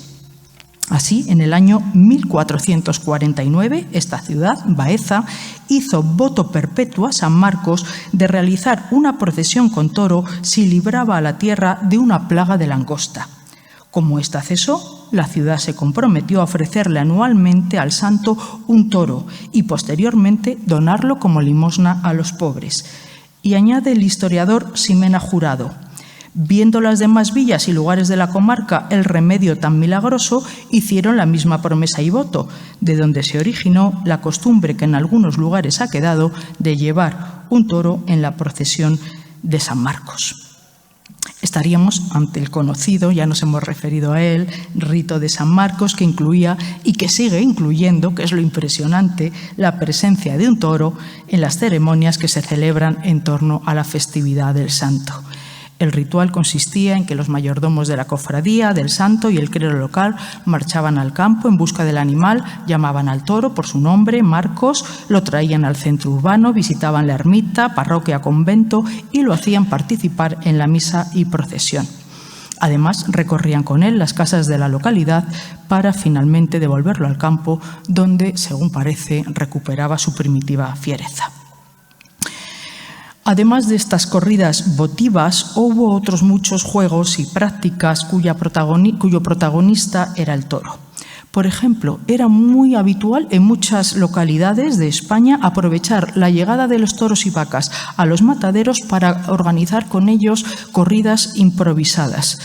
S2: Así, en el año 1449, esta ciudad, Baeza, hizo voto perpetuo a San Marcos de realizar una procesión con toro si libraba a la tierra de una plaga de langosta. Como ésta cesó, la ciudad se comprometió a ofrecerle anualmente al santo un toro y posteriormente donarlo como limosna a los pobres. Y añade el historiador Ximena Jurado, viendo las demás villas y lugares de la comarca el remedio tan milagroso, hicieron la misma promesa y voto, de donde se originó la costumbre que en algunos lugares ha quedado de llevar un toro en la procesión de San Marcos. Estaríamos ante el conocido, ya nos hemos referido a él, rito de San Marcos, que incluía y que sigue incluyendo, que es lo impresionante, la presencia de un toro en las ceremonias que se celebran en torno a la festividad del santo. El ritual consistía en que los mayordomos de la cofradía, del santo y el clero local marchaban al campo en busca del animal, llamaban al toro por su nombre, Marcos, lo traían al centro urbano, visitaban la ermita, parroquia, convento y lo hacían participar en la misa y procesión. Además, recorrían con él las casas de la localidad para finalmente devolverlo al campo, donde, según parece, recuperaba su primitiva fiereza. Además de estas corridas votivas, hubo otros muchos juegos y prácticas cuyo protagonista era el toro. Por ejemplo, era muy habitual en muchas localidades de España aprovechar la llegada de los toros y vacas a los mataderos para organizar con ellos corridas improvisadas.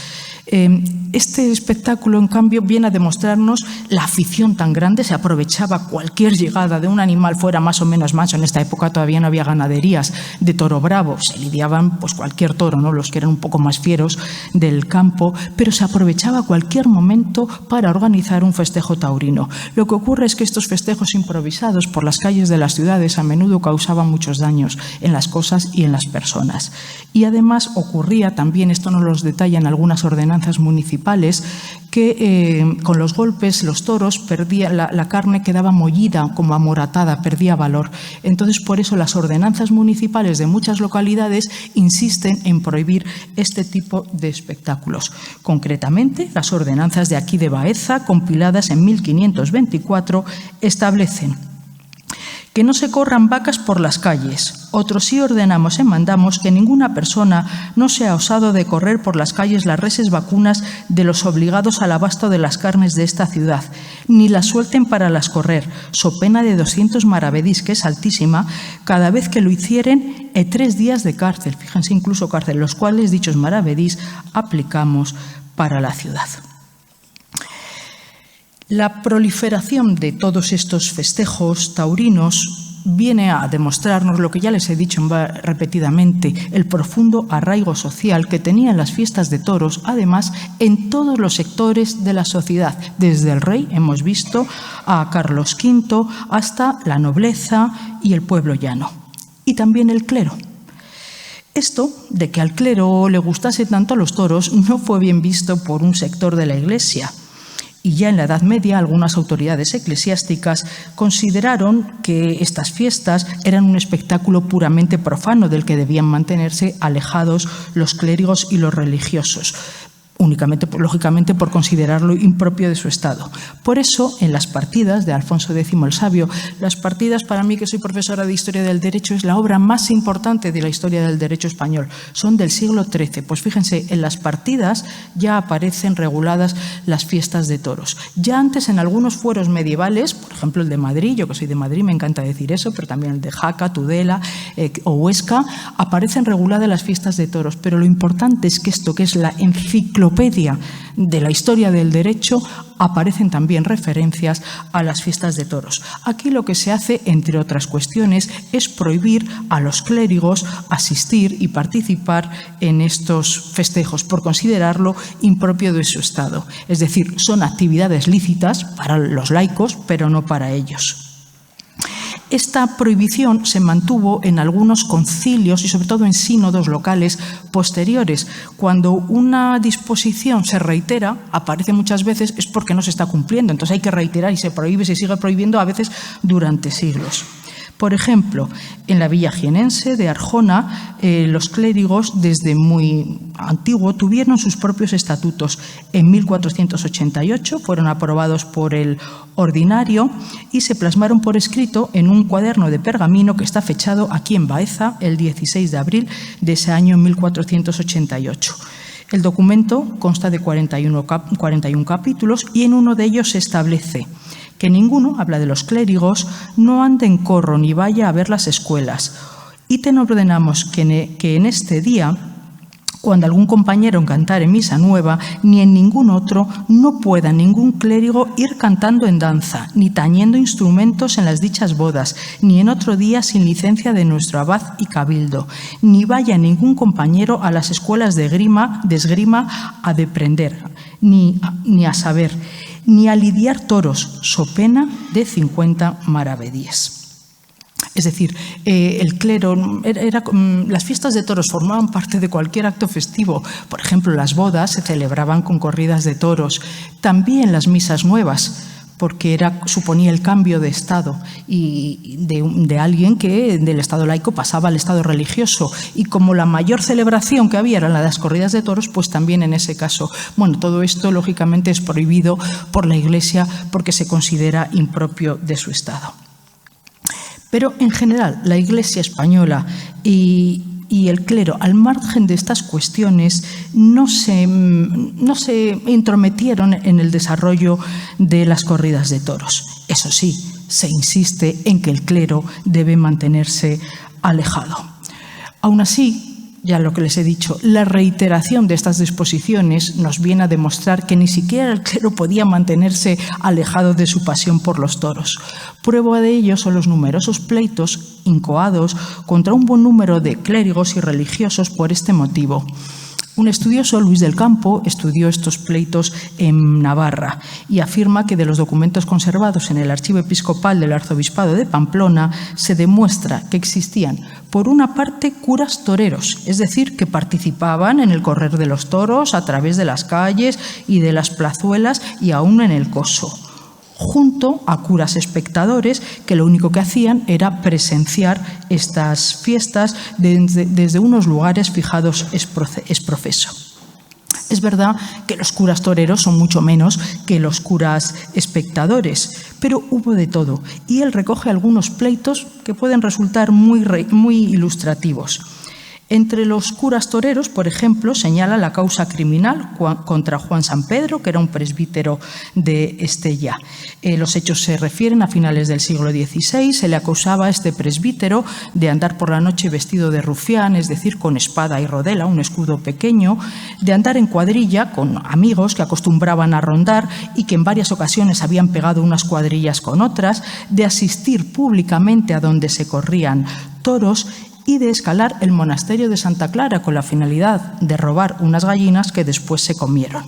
S2: Este espectáculo, en cambio, viene a demostrarnos la afición tan grande. Se aprovechaba cualquier llegada de un animal, fuera más o menos macho. En esta época todavía no había ganaderías de toro bravo. Se lidiaban pues cualquier toro, ¿no? Los que eran un poco más fieros del campo, pero se aprovechaba cualquier momento para organizar un festejo taurino. Lo que ocurre es que estos festejos improvisados por las calles de las ciudades a menudo causaban muchos daños en las cosas y en las personas. Y además ocurría también, esto nos lo detallan algunas ordenanzas municipales, que con los golpes los toros perdían, la carne quedaba mollida, como amoratada, perdía valor. Entonces, por eso las ordenanzas municipales de muchas localidades insisten en prohibir este tipo de espectáculos. Concretamente, las ordenanzas de aquí de Baeza, compiladas en 1524, establecen que no se corran vacas por las calles. Otros sí ordenamos y mandamos que ninguna persona no sea osado de correr por las calles las reses vacunas de los obligados al abasto de las carnes de esta ciudad, ni las suelten para las correr, so pena de 200 maravedís, que es altísima, cada vez que lo hicieren, 3 días de cárcel, fíjense, incluso cárcel, los cuales dichos maravedís aplicamos para la ciudad. La proliferación de todos estos festejos taurinos viene a demostrarnos lo que ya les he dicho repetidamente, el profundo arraigo social que tenían las fiestas de toros, además, en todos los sectores de la sociedad, desde el rey, hemos visto, a Carlos V, hasta la nobleza y el pueblo llano, y también el clero. Esto de que al clero le gustase tanto a los toros no fue bien visto por un sector de la Iglesia. Y ya en la Edad Media, algunas autoridades eclesiásticas consideraron que estas fiestas eran un espectáculo puramente profano del que debían mantenerse alejados los clérigos y los religiosos, únicamente, lógicamente, por considerarlo impropio de su estado. Por eso, en las partidas de Alfonso X el Sabio, las partidas, para mí, que soy profesora de Historia del Derecho, es la obra más importante de la historia del derecho español. Son del siglo XIII. Pues fíjense, en las partidas ya aparecen reguladas las fiestas de toros. Ya antes, en algunos fueros medievales, por ejemplo el de Madrid, yo que soy de Madrid me encanta decir eso, pero también el de Jaca, Tudela o Huesca, aparecen reguladas las fiestas de toros. Pero lo importante es que esto, que es la enciclopedia de la historia del derecho, aparecen también referencias a las fiestas de toros. Aquí lo que se hace, entre otras cuestiones, es prohibir a los clérigos asistir y participar en estos festejos por considerarlo impropio de su estado. Es decir, son actividades lícitas para los laicos, pero no para ellos. Esta prohibición se mantuvo en algunos concilios y sobre todo en sínodos locales posteriores. Cuando una disposición se reitera, aparece muchas veces, es porque no se está cumpliendo. Entonces hay que reiterar y se prohíbe, se sigue prohibiendo a veces durante siglos. Por ejemplo, en la villa jienense de Arjona, los clérigos desde muy antiguo tuvieron sus propios estatutos. En 1488 fueron aprobados por el ordinario y se plasmaron por escrito en un cuaderno de pergamino que está fechado aquí en Baeza el 16 de abril de ese año 1488. El documento consta de 41 capítulos y en uno de ellos se establece que ninguno, habla de los clérigos, no ande en corro ni vaya a ver las escuelas. Y te ordenamos que en este día, cuando algún compañero cantare misa nueva, ni en ningún otro no pueda ningún clérigo ir cantando en danza, ni tañendo instrumentos en las dichas bodas, ni en otro día sin licencia de nuestro abad y cabildo, ni vaya ningún compañero a las escuelas de esgrima a deprender, ni a saber, ni a lidiar toros, so pena de 50 maravedíes. Es decir, el clero, las fiestas de toros formaban parte de cualquier acto festivo. Por ejemplo, las bodas se celebraban con corridas de toros. También las misas nuevas, porque suponía el cambio de estado y de alguien que del estado laico pasaba al estado religioso. Y como la mayor celebración que había eran las corridas de toros, pues también en ese caso. Bueno, todo esto lógicamente es prohibido por la Iglesia porque se considera impropio de su estado. Pero, en general, la Iglesia española y el clero, al margen de estas cuestiones, no se intrometieron en el desarrollo de las corridas de toros. Eso sí, se insiste en que el clero debe mantenerse alejado. Aún así, ya lo que les he dicho, la reiteración de estas disposiciones nos viene a demostrar que ni siquiera el clero podía mantenerse alejado de su pasión por los toros. Prueba de ello son los numerosos pleitos incoados contra un buen número de clérigos y religiosos por este motivo. Un estudioso, Luis del Campo, estudió estos pleitos en Navarra y afirma que de los documentos conservados en el archivo episcopal del arzobispado de Pamplona se demuestra que existían, por una parte, curas toreros, es decir, que participaban en el correr de los toros a través de las calles y de las plazuelas y aún en el coso, junto a curas espectadores que lo único que hacían era presenciar estas fiestas desde unos lugares fijados es profeso. Es verdad que los curas toreros son mucho menos que los curas espectadores, pero hubo de todo, y él recoge algunos pleitos que pueden resultar muy ilustrativos. Entre los curas toreros, por ejemplo, señala la causa criminal contra Juan San Pedro, que era un presbítero de Estella. Los hechos se refieren a finales del siglo XVI. Se le acusaba a este presbítero de andar por la noche vestido de rufián, es decir, con espada y rodela, un escudo pequeño, de andar en cuadrilla con amigos que acostumbraban a rondar y que en varias ocasiones habían pegado unas cuadrillas con otras, de asistir públicamente a donde se corrían toros y de escalar el monasterio de Santa Clara con la finalidad de robar unas gallinas que después se comieron.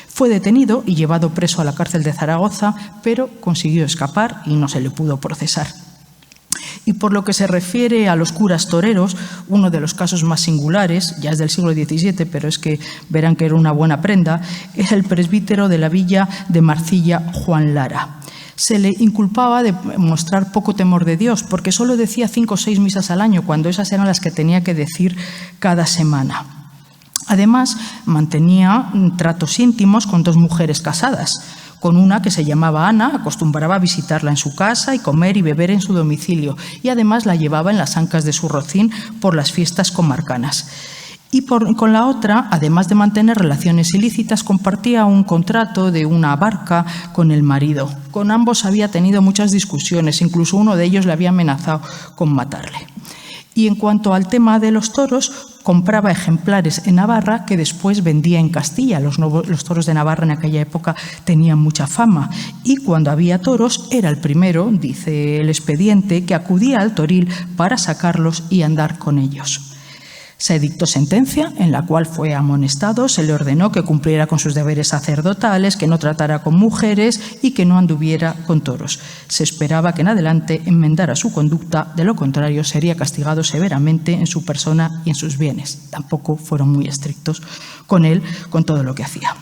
S2: Fue detenido y llevado preso a la cárcel de Zaragoza, pero consiguió escapar y no se le pudo procesar. Y por lo que se refiere a los curas toreros, uno de los casos más singulares, ya es del siglo XVII, pero es que verán que era una buena prenda, es el presbítero de la villa de Marcilla, Juan Lara. Se le inculpaba de mostrar poco temor de Dios, porque solo decía 5 o 6 misas al año, cuando esas eran las que tenía que decir cada semana. Además, mantenía tratos íntimos con 2 mujeres casadas. Con una que se llamaba Ana, acostumbraba a visitarla en su casa y comer y beber en su domicilio, y además la llevaba en las ancas de su rocín por las fiestas comarcanas. Y con la otra, además de mantener relaciones ilícitas, compartía un contrato de una barca con el marido. Con ambos había tenido muchas discusiones, incluso uno de ellos le había amenazado con matarle. Y en cuanto al tema de los toros, compraba ejemplares en Navarra que después vendía en Castilla. Los toros de Navarra en aquella época tenían mucha fama. Y cuando había toros, era el primero, dice el expediente, que acudía al toril para sacarlos y andar con ellos. Se dictó sentencia en la cual fue amonestado, se le ordenó que cumpliera con sus deberes sacerdotales, que no tratara con mujeres y que no anduviera con toros. Se esperaba que en adelante enmendara su conducta, de lo contrario sería castigado severamente en su persona y en sus bienes. Tampoco fueron muy estrictos con él, con todo lo que hacía.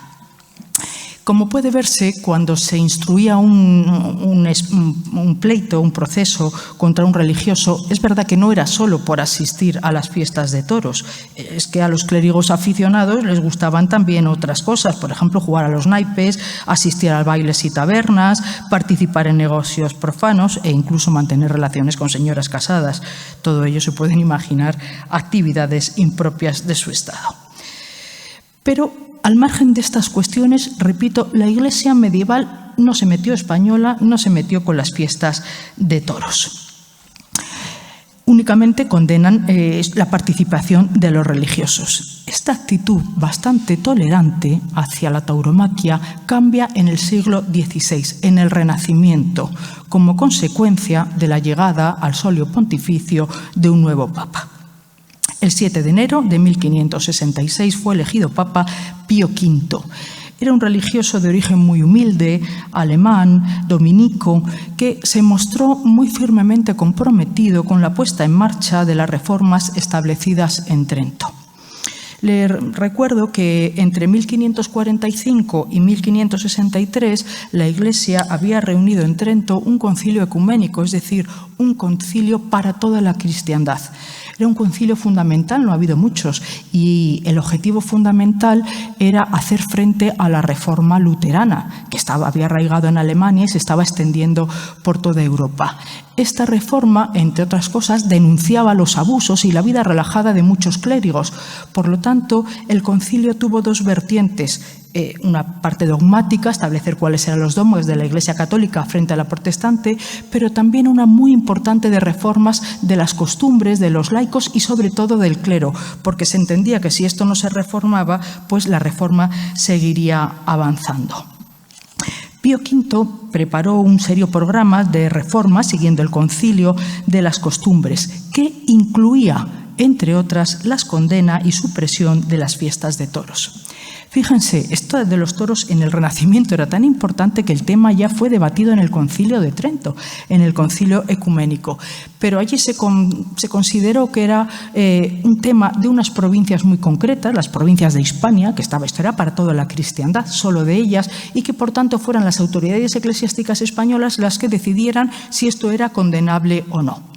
S2: Como puede verse, cuando se instruía un pleito, un proceso contra un religioso, es verdad que no era solo por asistir a las fiestas de toros. Es que a los clérigos aficionados les gustaban también otras cosas, por ejemplo, jugar a los naipes, asistir a bailes y tabernas, participar en negocios profanos e incluso mantener relaciones con señoras casadas. Todo ello se pueden imaginar actividades impropias de su estado. Pero al margen de estas cuestiones, repito, la Iglesia medieval no se metió española, no se metió con las fiestas de toros. únicamente condenan la participación de los religiosos. Esta actitud bastante tolerante hacia la tauromaquia cambia en el siglo XVI, en el Renacimiento, como consecuencia de la llegada al solio pontificio de un nuevo papa. El 7 de enero de 1566 fue elegido Papa Pío V. Era un religioso de origen muy humilde, alemán, dominico, que se mostró muy firmemente comprometido con la puesta en marcha de las reformas establecidas en Trento. Le recuerdo que entre 1545 y 1563 la Iglesia había reunido en Trento un concilio ecuménico, es decir, un concilio para toda la cristiandad. Era un concilio fundamental, no ha habido muchos, y el objetivo fundamental era hacer frente a la reforma luterana, que había arraigado en Alemania y se estaba extendiendo por toda Europa. Esta reforma, entre otras cosas, denunciaba los abusos y la vida relajada de muchos clérigos. Por lo tanto, el concilio tuvo dos vertientes. Una parte dogmática, establecer cuáles eran los dogmas de la Iglesia católica frente a la protestante, pero también una muy importante de reformas de las costumbres de los laicos y sobre todo del clero, porque se entendía que si esto no se reformaba, pues la reforma seguiría avanzando. Pío V preparó un serio programa de reformas siguiendo el concilio de las costumbres, que incluía, entre otras, la condena y supresión de las fiestas de toros. Fíjense, esto de los toros en el Renacimiento era tan importante que el tema ya fue debatido en el Concilio de Trento, en el Concilio Ecuménico. Pero allí se consideró que era un tema de unas provincias muy concretas, las provincias de Hispania, que esto era para toda la cristiandad, solo de ellas, y que por tanto fueran las autoridades eclesiásticas españolas las que decidieran si esto era condenable o no.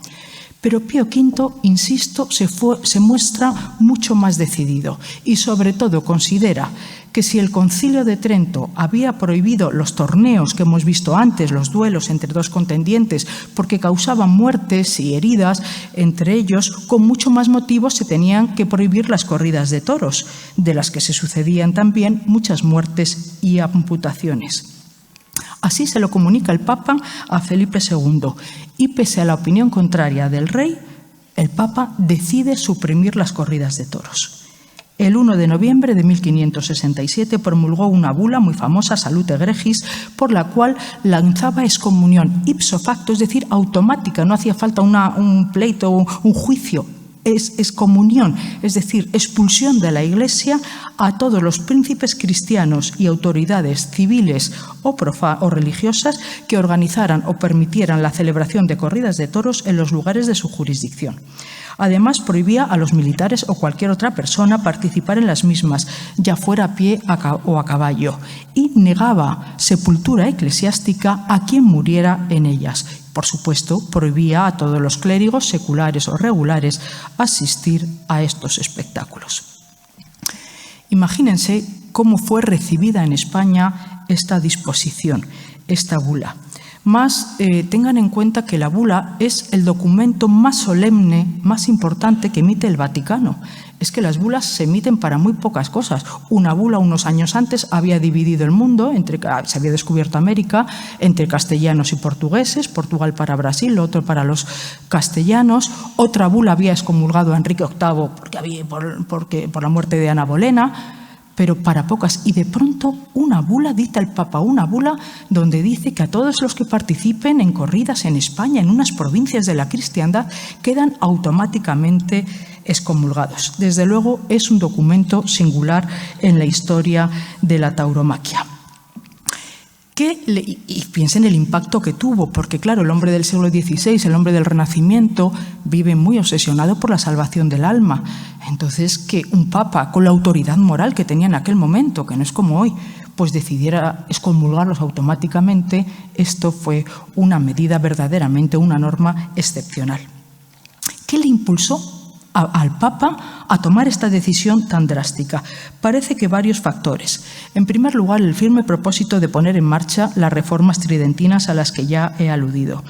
S2: Pero Pío V, insisto, se muestra mucho más decidido y sobre todo considera que si el Concilio de Trento había prohibido los torneos que hemos visto antes, los duelos entre dos contendientes, porque causaban muertes y heridas, entre ellos, con mucho más motivo se tenían que prohibir las corridas de toros, de las que se sucedían también muchas muertes y amputaciones. Así se lo comunica el Papa a Felipe II y, pese a la opinión contraria del rey, el Papa decide suprimir las corridas de toros. El 1 de noviembre de 1567 promulgó una bula muy famosa, Salute Gregis, por la cual lanzaba excomunión ipso facto, es decir, automática, no hacía falta un pleito, un juicio. Es excomunión, es decir, expulsión de la Iglesia a todos los príncipes cristianos y autoridades civiles o religiosas que organizaran o permitieran la celebración de corridas de toros en los lugares de su jurisdicción. Además, prohibía a los militares o cualquier otra persona participar en las mismas, ya fuera a pie o a caballo, y negaba sepultura eclesiástica a quien muriera en ellas. Por supuesto, prohibía a todos los clérigos, seculares o regulares, asistir a estos espectáculos. Imagínense cómo fue recibida en España esta disposición, esta bula. Más tengan en cuenta que la bula es el documento más solemne, más importante que emite el Vaticano. Es que las bulas se emiten para muy pocas cosas. Una bula unos años antes había dividido el mundo, se había descubierto América, entre castellanos y portugueses, Portugal para Brasil, otro para los castellanos. Otra bula había excomulgado a Enrique VIII por la muerte de Ana Bolena, pero para pocas. Y de pronto una bula, dicta el Papa una bula donde dice que a todos los que participen en corridas en España, en unas provincias de la cristiandad, quedan automáticamente excomulgados. Desde luego es un documento singular en la historia de la tauromaquia. Y piensen el impacto que tuvo, porque claro, el hombre del siglo XVI, el hombre del Renacimiento, vive muy obsesionado por la salvación del alma. Entonces, que un papa, con la autoridad moral que tenía en aquel momento, que no es como hoy, pues decidiera excomulgarlos automáticamente, esto fue una medida verdaderamente, una norma excepcional. ¿Qué le impulsó al Papa a tomar esta decisión tan drástica? Parece que varios factores. En primer lugar, el firme propósito de poner en marcha las reformas tridentinas a las que ya he aludido.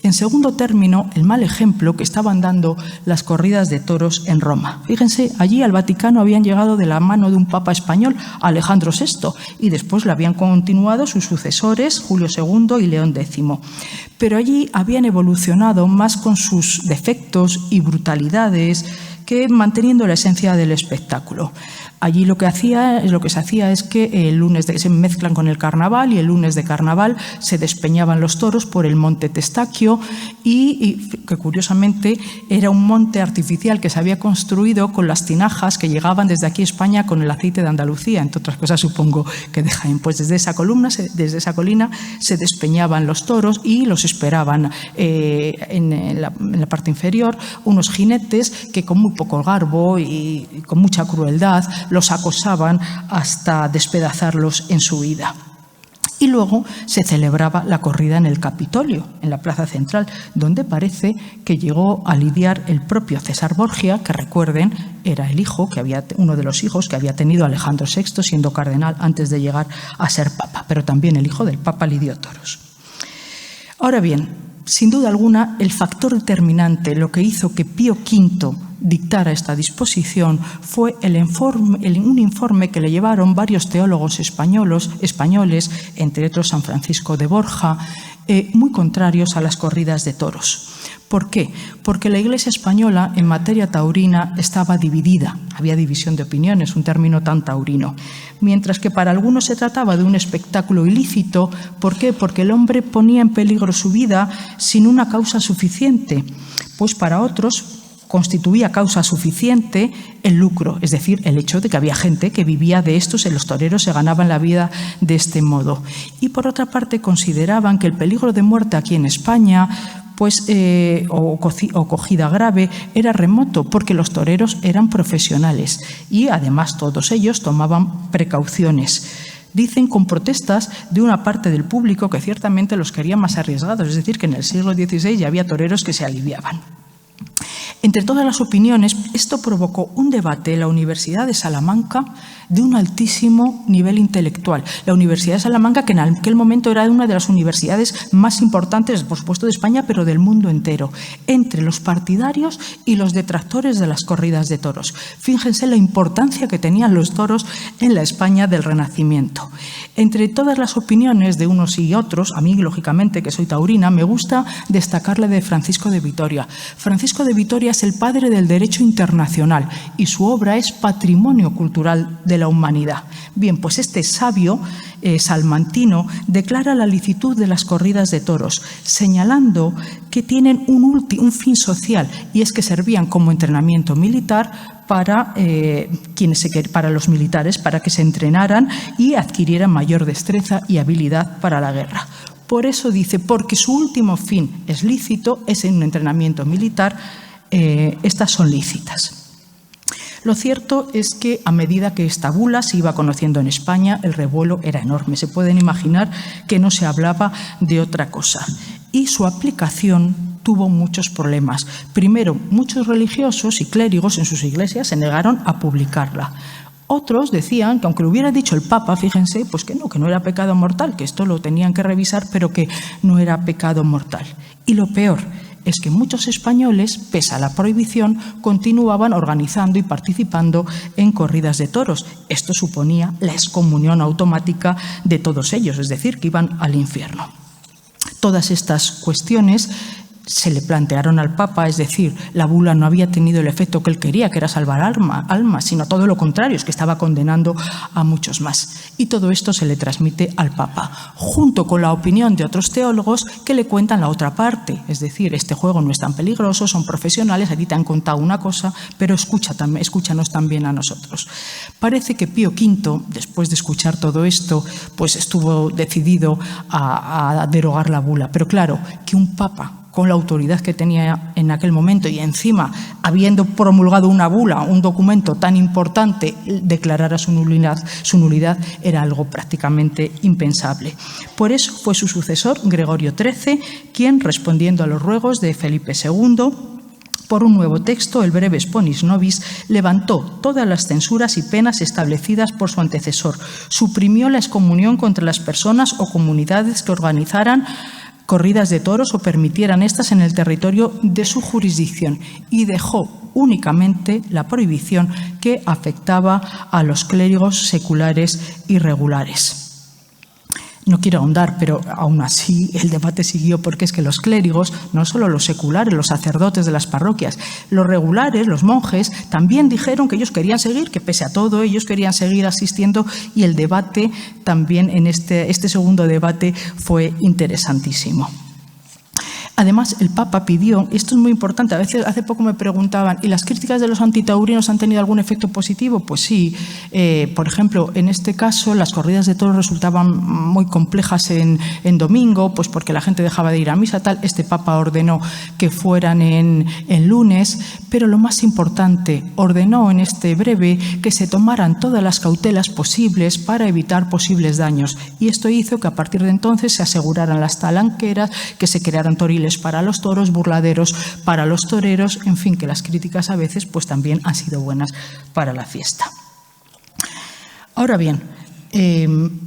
S2: En segundo término, el mal ejemplo que estaban dando las corridas de toros en Roma. Fíjense, allí al Vaticano habían llegado de la mano de un papa español, Alejandro VI, y después lo habían continuado sus sucesores, Julio II y León X. Pero allí habían evolucionado más con sus defectos y brutalidades que manteniendo la esencia del espectáculo. Allí lo que se hacía es que el lunes se mezclan con el carnaval, y el lunes de carnaval se despeñaban los toros por el monte Testaquio, y que curiosamente era un monte artificial que se había construido con las tinajas que llegaban desde aquí a España con el aceite de Andalucía, entre otras cosas supongo que de Jaén. Pues desde esa colina se despeñaban los toros y los esperaban en la parte inferior unos jinetes que con muy poco garbo y con mucha crueldad los acosaban hasta despedazarlos en su huida. Y luego se celebraba la corrida en el Capitolio, en la plaza central, donde parece que llegó a lidiar el propio César Borgia, que recuerden, era uno de los hijos que había tenido Alejandro VI siendo cardenal antes de llegar a ser papa, pero también el hijo del papa lidió toros. Ahora bien, sin duda alguna, el factor determinante, lo que hizo que Pío V dictara esta disposición, fue un informe que le llevaron varios teólogos españoles, entre otros San Francisco de Borja, muy contrarios a las corridas de toros. ¿Por qué? Porque la Iglesia española en materia taurina estaba dividida, había división de opiniones, un término tan taurino. Mientras que para algunos se trataba de un espectáculo ilícito. ¿Por qué? Porque el hombre ponía en peligro su vida sin una causa suficiente. Pues para otros constituía causa suficiente el lucro, es decir, el hecho de que había gente que vivía de estos, los toreros se ganaban la vida de este modo. Y por otra parte consideraban que el peligro de muerte aquí en España o cogida grave era remoto, porque los toreros eran profesionales y además todos ellos tomaban precauciones. Dicen con protestas de una parte del público que ciertamente los querían más arriesgados, es decir, que en el siglo XVI ya había toreros que se aliviaban. Entre todas las opiniones, esto provocó un debate en la Universidad de Salamanca de un altísimo nivel intelectual. La Universidad de Salamanca, que en aquel momento era una de las universidades más importantes, por supuesto, de España, pero del mundo entero, entre los partidarios y los detractores de las corridas de toros. Fíjense la importancia que tenían los toros en la España del Renacimiento. Entre todas las opiniones de unos y otros, a mí, lógicamente, que soy taurina, me gusta destacarle de Francisco de Vitoria. Francisco de Vitoria es el padre del derecho internacional y su obra es patrimonio cultural de la humanidad. Bien, pues este sabio salmantino declara la licitud de las corridas de toros, señalando que tienen un fin social, y es que servían como entrenamiento militar para los militares, para que se entrenaran y adquirieran mayor destreza y habilidad para la guerra. Por eso dice, porque su último fin es lícito, es en un entrenamiento militar, estas son lícitas. Lo cierto es que a medida que esta bula se iba conociendo en España, el revuelo era enorme. Se pueden imaginar que no se hablaba de otra cosa. Y su aplicación tuvo muchos problemas. Primero, muchos religiosos y clérigos en sus iglesias se negaron a publicarla. Otros decían que aunque lo hubiera dicho el Papa, fíjense, pues que no era pecado mortal, que esto lo tenían que revisar, pero que no era pecado mortal. Y lo peor es que muchos españoles, pese a la prohibición, continuaban organizando y participando en corridas de toros. Esto suponía la excomunión automática de todos ellos, es decir, que iban al infierno. Todas estas cuestiones se le plantearon al Papa, es decir, la bula no había tenido el efecto que él quería, que era salvar almas, sino todo lo contrario, es que estaba condenando a muchos más. Y todo esto se le transmite al Papa, junto con la opinión de otros teólogos que le cuentan la otra parte, es decir, este juego no es tan peligroso, son profesionales, a ti te han contado una cosa, pero escúchanos también a nosotros. Parece que Pío V, después de escuchar todo esto, pues estuvo decidido a derogar la bula, pero claro, que un Papa con la autoridad que tenía en aquel momento y encima, habiendo promulgado una bula, un documento tan importante, declarara su nulidad era algo prácticamente impensable. Por eso fue su sucesor, Gregorio XIII, quien, respondiendo a los ruegos de Felipe II, por un nuevo texto, el Brevis Ponis Nobis, levantó todas las censuras y penas establecidas por su antecesor, suprimió la excomunión contra las personas o comunidades que organizaran corridas de toros o permitieran estas en el territorio de su jurisdicción y dejó únicamente la prohibición que afectaba a los clérigos seculares y regulares. No quiero ahondar, pero aún así el debate siguió, porque es que los clérigos, no solo los seculares, los sacerdotes de las parroquias, los regulares, los monjes, también dijeron que ellos querían seguir, que pese a todo ellos querían seguir asistiendo, y el debate también en este segundo debate fue interesantísimo. Además, el Papa pidió, esto es muy importante, a veces hace poco me preguntaban, ¿y las críticas de los antitaurinos han tenido algún efecto positivo? Pues sí. Por ejemplo, en este caso, las corridas de toros resultaban muy complejas en domingo, pues porque la gente dejaba de ir a misa, tal. Este Papa ordenó que fueran en lunes, pero lo más importante, ordenó en este breve que se tomaran todas las cautelas posibles para evitar posibles daños. Y esto hizo que a partir de entonces se aseguraran las talanqueras, que se crearan toriles para los toros, burladeros para los toreros, en fin, que las críticas a veces pues también han sido buenas para la fiesta. Ahora bien,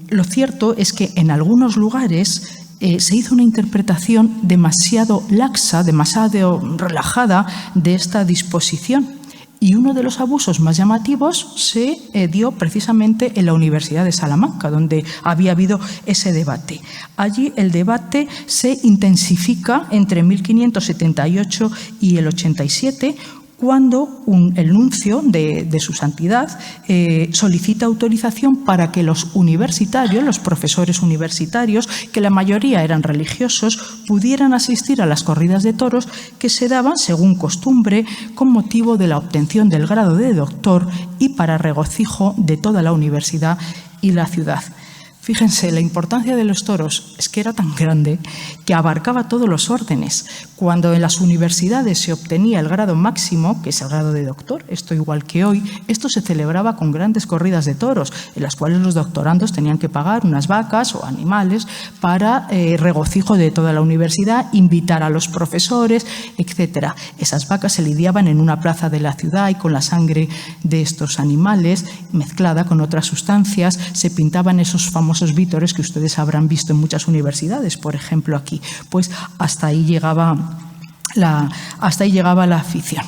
S2: lo cierto es que en algunos lugares se hizo una interpretación demasiado laxa, demasiado relajada de esta disposición. Y uno de los abusos más llamativos se dio precisamente en la Universidad de Salamanca, donde había habido ese debate. Allí el debate se intensifica entre 1578 y el 87, cuando el nuncio de su santidad solicita autorización para que los universitarios, los profesores universitarios, que la mayoría eran religiosos, pudieran asistir a las corridas de toros que se daban, según costumbre, con motivo de la obtención del grado de doctor y para regocijo de toda la universidad y la ciudad. Fíjense, la importancia de los toros es que era tan grande que abarcaba todos los órdenes. Cuando en las universidades se obtenía el grado máximo, que es el grado de doctor, esto igual que hoy, esto se celebraba con grandes corridas de toros, en las cuales los doctorandos tenían que pagar unas vacas o animales para regocijo de toda la universidad, invitar a los profesores, etc. Esas vacas se lidiaban en una plaza de la ciudad y con la sangre de estos animales, mezclada con otras sustancias, se pintaban esos famosos vítores que ustedes habrán visto en muchas universidades, por ejemplo aquí. Pues hasta ahí llegaba la afición.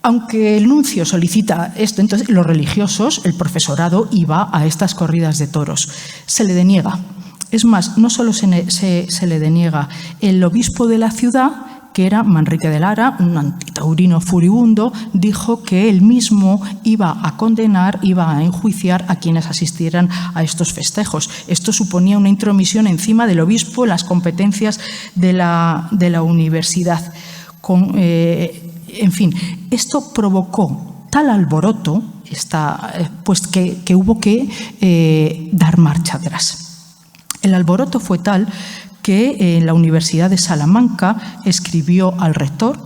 S2: Aunque el nuncio solicita esto, entonces los religiosos, el profesorado, iba a estas corridas de toros. Se le deniega. Es más, no solo se le deniega, el obispo de la ciudad, que era Manrique de Lara, un antitaurino furibundo, dijo que él mismo iba a condenar, iba a enjuiciar a quienes asistieran a estos festejos. Esto suponía una intromisión encima del obispo en las competencias de la universidad. En fin, esto provocó tal alboroto pues que hubo que dar marcha atrás. El alboroto fue tal que en la Universidad de Salamanca escribió al rector,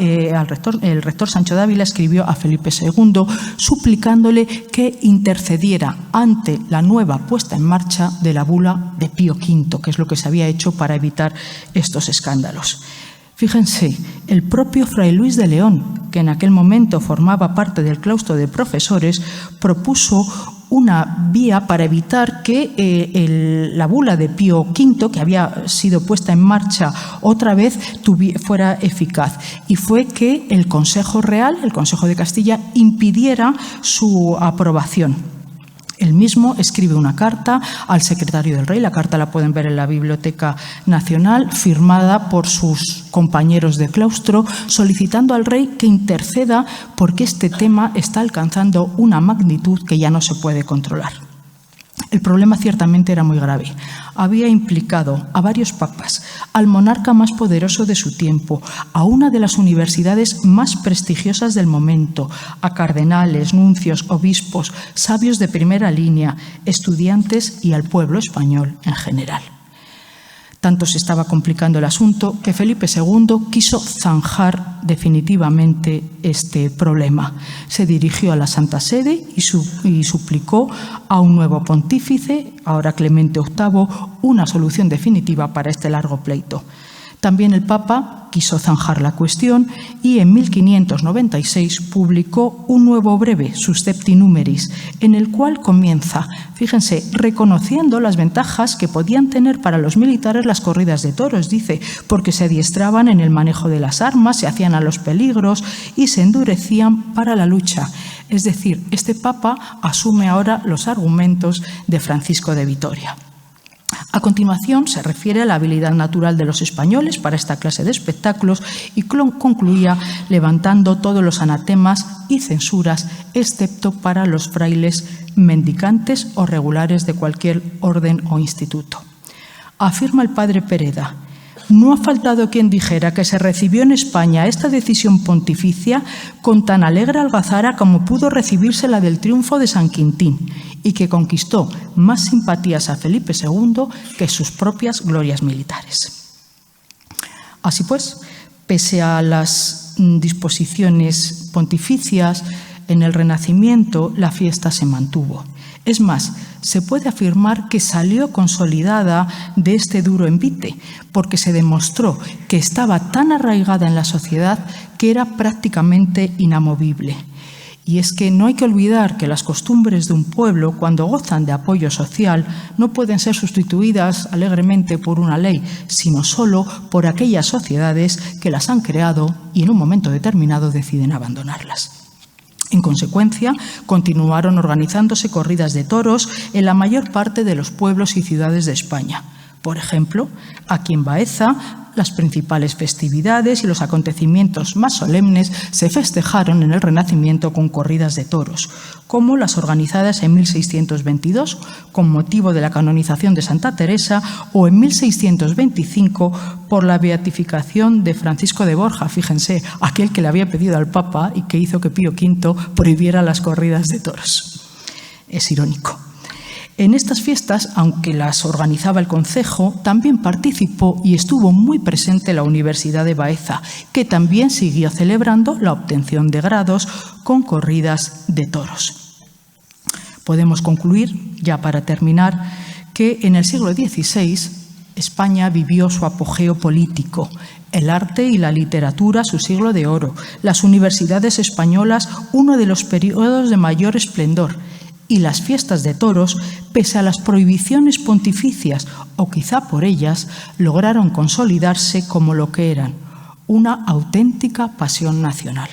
S2: el rector Sancho Dávila escribió a Felipe II suplicándole que intercediera ante la nueva puesta en marcha de la bula de Pío V, que es lo que se había hecho para evitar estos escándalos. Fíjense, el propio Fray Luis de León, que en aquel momento formaba parte del claustro de profesores, propuso una vía para evitar que la bula de Pío V, que había sido puesta en marcha otra vez, fuera eficaz. Y fue que el Consejo Real, el Consejo de Castilla, impidiera su aprobación. Él mismo escribe una carta al secretario del rey, la carta la pueden ver en la Biblioteca Nacional, firmada por sus compañeros de claustro, solicitando al rey que interceda porque este tema está alcanzando una magnitud que ya no se puede controlar. El problema ciertamente era muy grave. Había implicado a varios papas, al monarca más poderoso de su tiempo, a una de las universidades más prestigiosas del momento, a cardenales, nuncios, obispos, sabios de primera línea, estudiantes y al pueblo español en general. Tanto se estaba complicando el asunto que Felipe II quiso zanjar definitivamente este problema. Se dirigió a la Santa Sede y suplicó a un nuevo pontífice, ahora Clemente VIII, una solución definitiva para este largo pleito. También el Papa quiso zanjar la cuestión y en 1596 publicó un nuevo breve, Suscepti Numeris, en el cual comienza, fíjense, reconociendo las ventajas que podían tener para los militares las corridas de toros, dice, porque se adiestraban en el manejo de las armas, se hacían a los peligros y se endurecían para la lucha. Es decir, este Papa asume ahora los argumentos de Francisco de Vitoria. A continuación, se refiere a la habilidad natural de los españoles para esta clase de espectáculos y concluía levantando todos los anatemas y censuras, excepto para los frailes mendicantes o regulares de cualquier orden o instituto. Afirma el padre Pereda: no ha faltado quien dijera que se recibió en España esta decisión pontificia con tan alegre algazara como pudo recibirse la del triunfo de San Quintín y que conquistó más simpatías a Felipe II que sus propias glorias militares. Así pues, pese a las disposiciones pontificias, en el Renacimiento la fiesta se mantuvo. Es más, se puede afirmar que salió consolidada de este duro envite, porque se demostró que estaba tan arraigada en la sociedad que era prácticamente inamovible. Y es que no hay que olvidar que las costumbres de un pueblo, cuando gozan de apoyo social, no pueden ser sustituidas alegremente por una ley, sino solo por aquellas sociedades que las han creado y en un momento determinado deciden abandonarlas. En consecuencia, continuaron organizándose corridas de toros en la mayor parte de los pueblos y ciudades de España. Por ejemplo, aquí en Baeza, las principales festividades y los acontecimientos más solemnes se festejaron en el Renacimiento con corridas de toros, como las organizadas en 1622 con motivo de la canonización de Santa Teresa o en 1625 por la beatificación de Francisco de Borja, fíjense, aquel que le había pedido al Papa y que hizo que Pío V prohibiera las corridas de toros. Es irónico. En estas fiestas, aunque las organizaba el concejo, también participó y estuvo muy presente la Universidad de Baeza, que también siguió celebrando la obtención de grados con corridas de toros. Podemos concluir, ya para terminar, que en el siglo XVI España vivió su apogeo político, el arte y la literatura su siglo de oro, las universidades españolas uno de los periodos de mayor esplendor, y las fiestas de toros, pese a las prohibiciones pontificias o quizá por ellas, lograron consolidarse como lo que eran, una auténtica pasión nacional.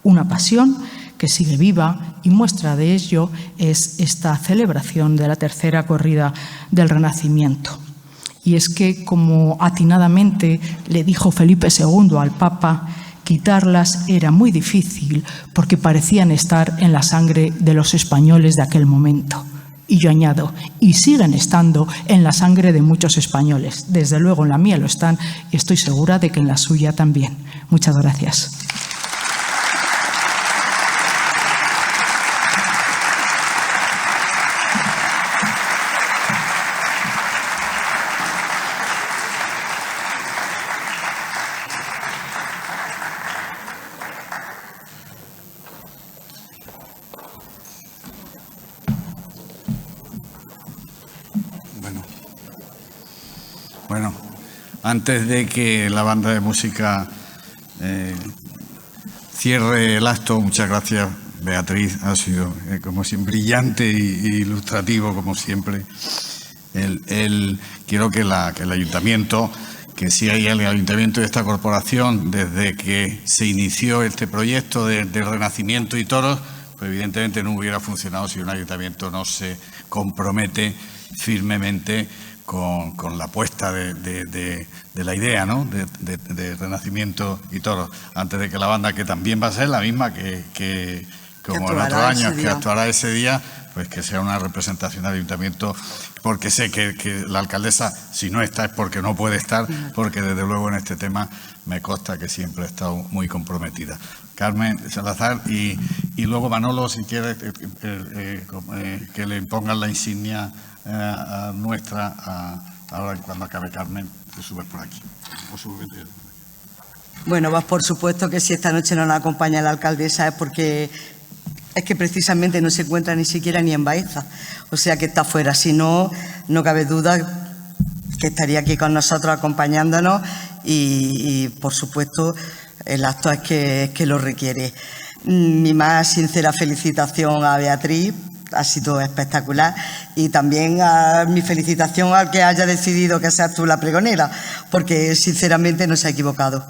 S2: Una pasión que sigue viva y muestra de ello es esta celebración de la tercera corrida del Renacimiento. Y es que, como atinadamente le dijo Felipe II al Papa, quitarlas era muy difícil porque parecían estar en la sangre de los españoles de aquel momento. Y yo añado, y siguen estando en la sangre de muchos españoles. Desde luego en la mía lo están y estoy segura de que en la suya también. Muchas gracias.
S1: Bueno, antes de que la banda de música cierre el acto, muchas gracias, Beatriz, ha sido como siempre brillante e ilustrativo como siempre. Quiero que el ayuntamiento, que sí hay el ayuntamiento de esta corporación, desde que se inició este proyecto de Renacimiento y Toros, pues evidentemente no hubiera funcionado si un ayuntamiento no se compromete firmemente con la apuesta de la idea, ¿no?, de Renacimiento y Toros, antes de que la banda, que también va a ser la misma que como en otros años, que actuará ese día, pues que sea una representación del ayuntamiento, porque sé que la alcaldesa, si no está es porque no puede estar, porque desde luego en este tema me consta que siempre ha estado muy comprometida. Carmen Salazar y luego Manolo, si quieres, que le pongan la insignia nuestra ahora cuando acabe Carmen, te subes por aquí.
S3: Bueno, pues por supuesto que si esta noche no la acompaña la alcaldesa es porque es que precisamente no se encuentra ni siquiera ni en Baeza, o sea que está fuera. Si no, no cabe duda que estaría aquí con nosotros acompañándonos y por supuesto, el acto es que lo requiere. Mi más sincera felicitación a Beatriz, ha sido espectacular, y también mi felicitación al que haya decidido que seas tú la pregonera, porque sinceramente no se ha equivocado.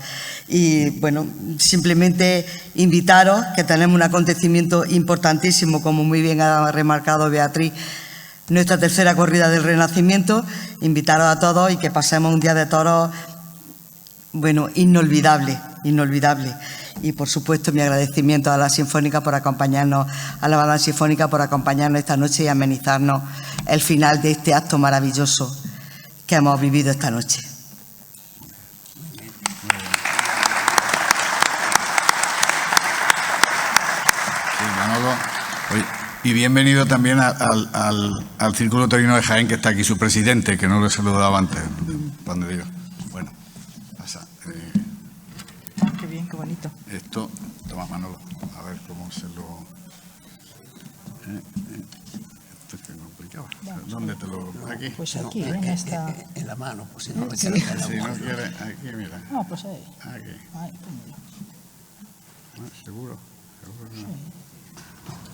S3: Y bueno, simplemente invitaros, que tenemos un acontecimiento importantísimo, como muy bien ha remarcado Beatriz, nuestra tercera corrida del Renacimiento, invitaros a todos y que pasemos un día de toros, bueno, inolvidable, inolvidable. Y, por supuesto, mi agradecimiento a la Sinfónica por acompañarnos, a la Banda Sinfónica por acompañarnos esta noche y amenizarnos el final de este acto maravilloso que hemos vivido esta noche.
S1: Sí, Manolo. Y bienvenido también al Círculo Taurino de Jaén, que está aquí su presidente, que no lo he saludado antes, cuando digo. Bueno, pasa.
S2: Qué bien, qué bonito.
S1: Esto, toma Manolo, a ver cómo se lo... Esto es que complicado. ¿Dónde te lo...? Aquí.
S2: Pues aquí, en esta...
S4: En la mano, pues si no me
S2: Sí.
S4: queda la
S1: Si no
S4: mano.
S1: quiere, aquí, mira.
S2: Ah, pues ahí.
S1: Aquí.
S2: Ahí, póngalo.
S1: Seguro. Seguro que no.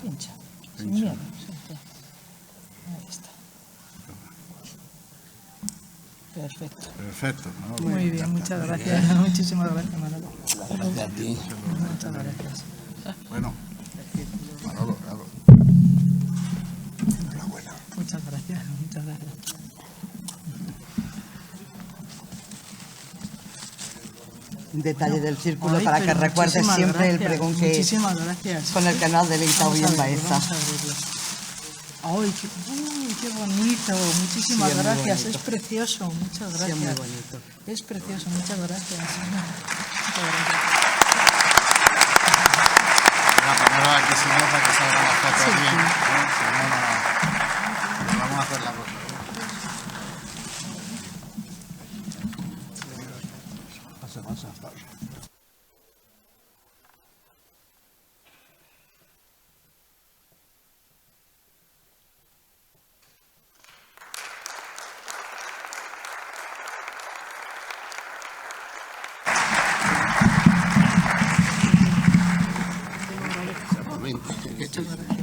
S2: Pincha. Sin
S1: Pincha.
S2: miedo. Sí, sí. Ahí está. Perfecto.
S1: Perfecto. Manolo.
S2: Muy bien, muchas gracias. Muchísimas gracias, Manolo.
S4: Gracias a ti.
S2: Muchas gracias.
S1: Bueno, Manolo, claro.
S2: Muchas gracias. Muchas gracias.
S3: Un detalle del círculo
S2: Ay,
S3: para que
S2: pero
S3: recuerdes
S2: muchísimas
S3: siempre el
S2: gracias,
S3: pregón
S2: muchísimas gracias.
S3: con el que nos has deleitado
S2: Vamos
S3: hoy
S2: a
S3: en
S2: verlo,
S3: Baeza.
S2: vamos a verlo. Ay, qué bonito. Muchísimas
S3: Sí, es muy
S2: gracias.
S3: bonito.
S2: Es precioso. Muchas
S3: Sí,
S2: gracias.
S3: es muy bonito.
S2: Es precioso. Muchas gracias. Muchas gracias.
S1: Primero aquí se nota que salgan las fotos
S2: Sí,
S1: bien.
S2: sí.
S1: No, vamos a hacer la cosa.
S4: Pasa. Exactamente.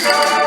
S5: Gracias.